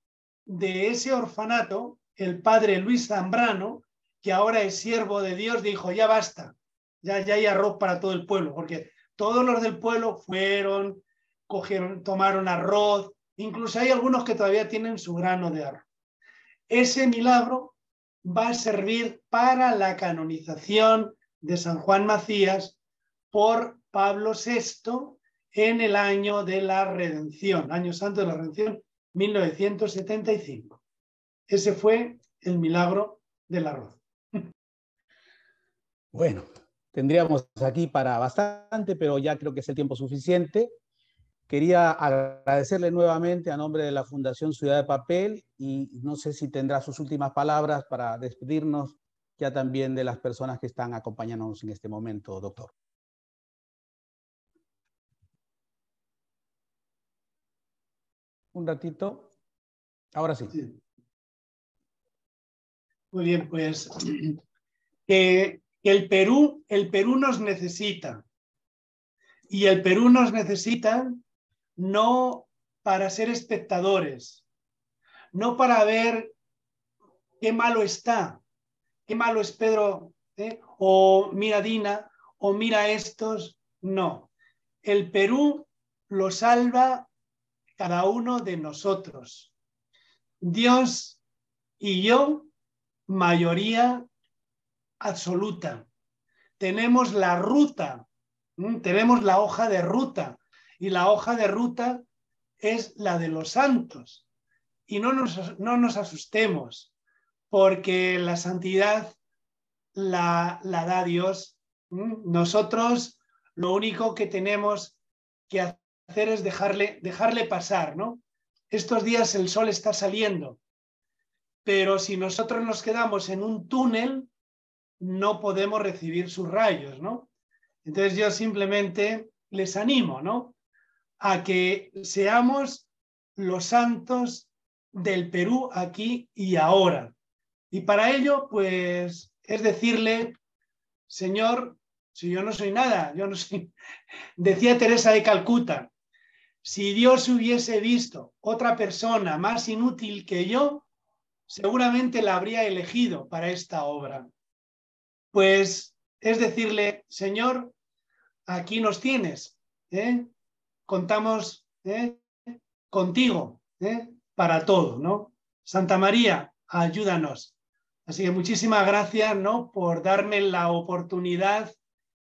de ese orfanato, el padre Luis Zambrano, que ahora es siervo de Dios, dijo, ya basta, ya hay arroz para todo el pueblo, porque todos los del pueblo fueron, tomaron arroz, incluso hay algunos que todavía tienen su grano de arroz. Ese milagro va a servir para la canonización de San Juan Macías por Pablo VI en el año de la Redención, año santo de la Redención, 1975. Ese fue el milagro del arroz. Bueno, tendríamos aquí para bastante, pero ya creo que es el tiempo suficiente. Quería agradecerle nuevamente a nombre de la Fundación Ciudad de Papel y no sé si tendrá sus últimas palabras para despedirnos ya también de las personas que están acompañándonos en este momento, doctor. Un ratito. Ahora sí. Sí. Muy bien, pues el Perú nos necesita. Y el Perú nos necesita no para ser espectadores, no para ver qué malo está, qué malo es Pedro, o mira Dina, o mira estos. No, el Perú lo salva cada uno de nosotros. Dios y yo, mayoría absoluta. Tenemos la ruta, tenemos la hoja de ruta, y la hoja de ruta es la de los santos. Y no nos asustemos, porque la santidad la da Dios. Nosotros lo único que tenemos que hacer es dejarle pasar, ¿no? Estos días el sol está saliendo, pero si nosotros nos quedamos en un túnel, no podemos recibir sus rayos, ¿no? Entonces yo simplemente les animo, ¿no?, a que seamos los santos del Perú aquí y ahora. Y para ello, pues, es decirle, Señor, si yo no soy nada, yo no soy... Decía Teresa de Calcuta, si Dios hubiese visto otra persona más inútil que yo, seguramente la habría elegido para esta obra. Pues es decirle, Señor, aquí nos tienes, contamos contigo para todo, ¿no? Santa María, ayúdanos. Así que muchísimas gracias, ¿no?, por darme la oportunidad,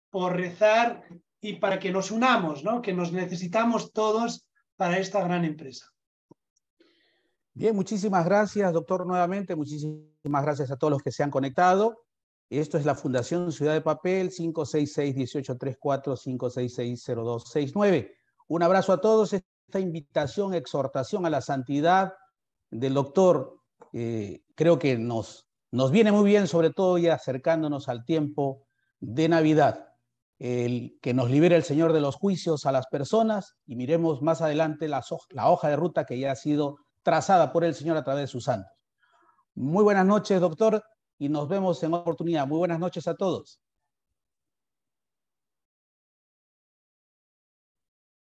por rezar y para que nos unamos, ¿no?, que nos necesitamos todos para esta gran empresa. Bien, muchísimas gracias, doctor, nuevamente. Muchísimas gracias a todos los que se han conectado. Esto es la Fundación Ciudad de Papel, 566-1834, 566-0269. Un abrazo a todos. Esta invitación, exhortación a la santidad del doctor, creo que nos viene muy bien, sobre todo ya acercándonos al tiempo de Navidad. que nos libere el Señor de los juicios a las personas y miremos más adelante la hoja de ruta que ya ha sido trazada por el Señor a través de sus santos. Muy buenas noches, doctor, y nos vemos en otra oportunidad. Muy buenas noches a todos.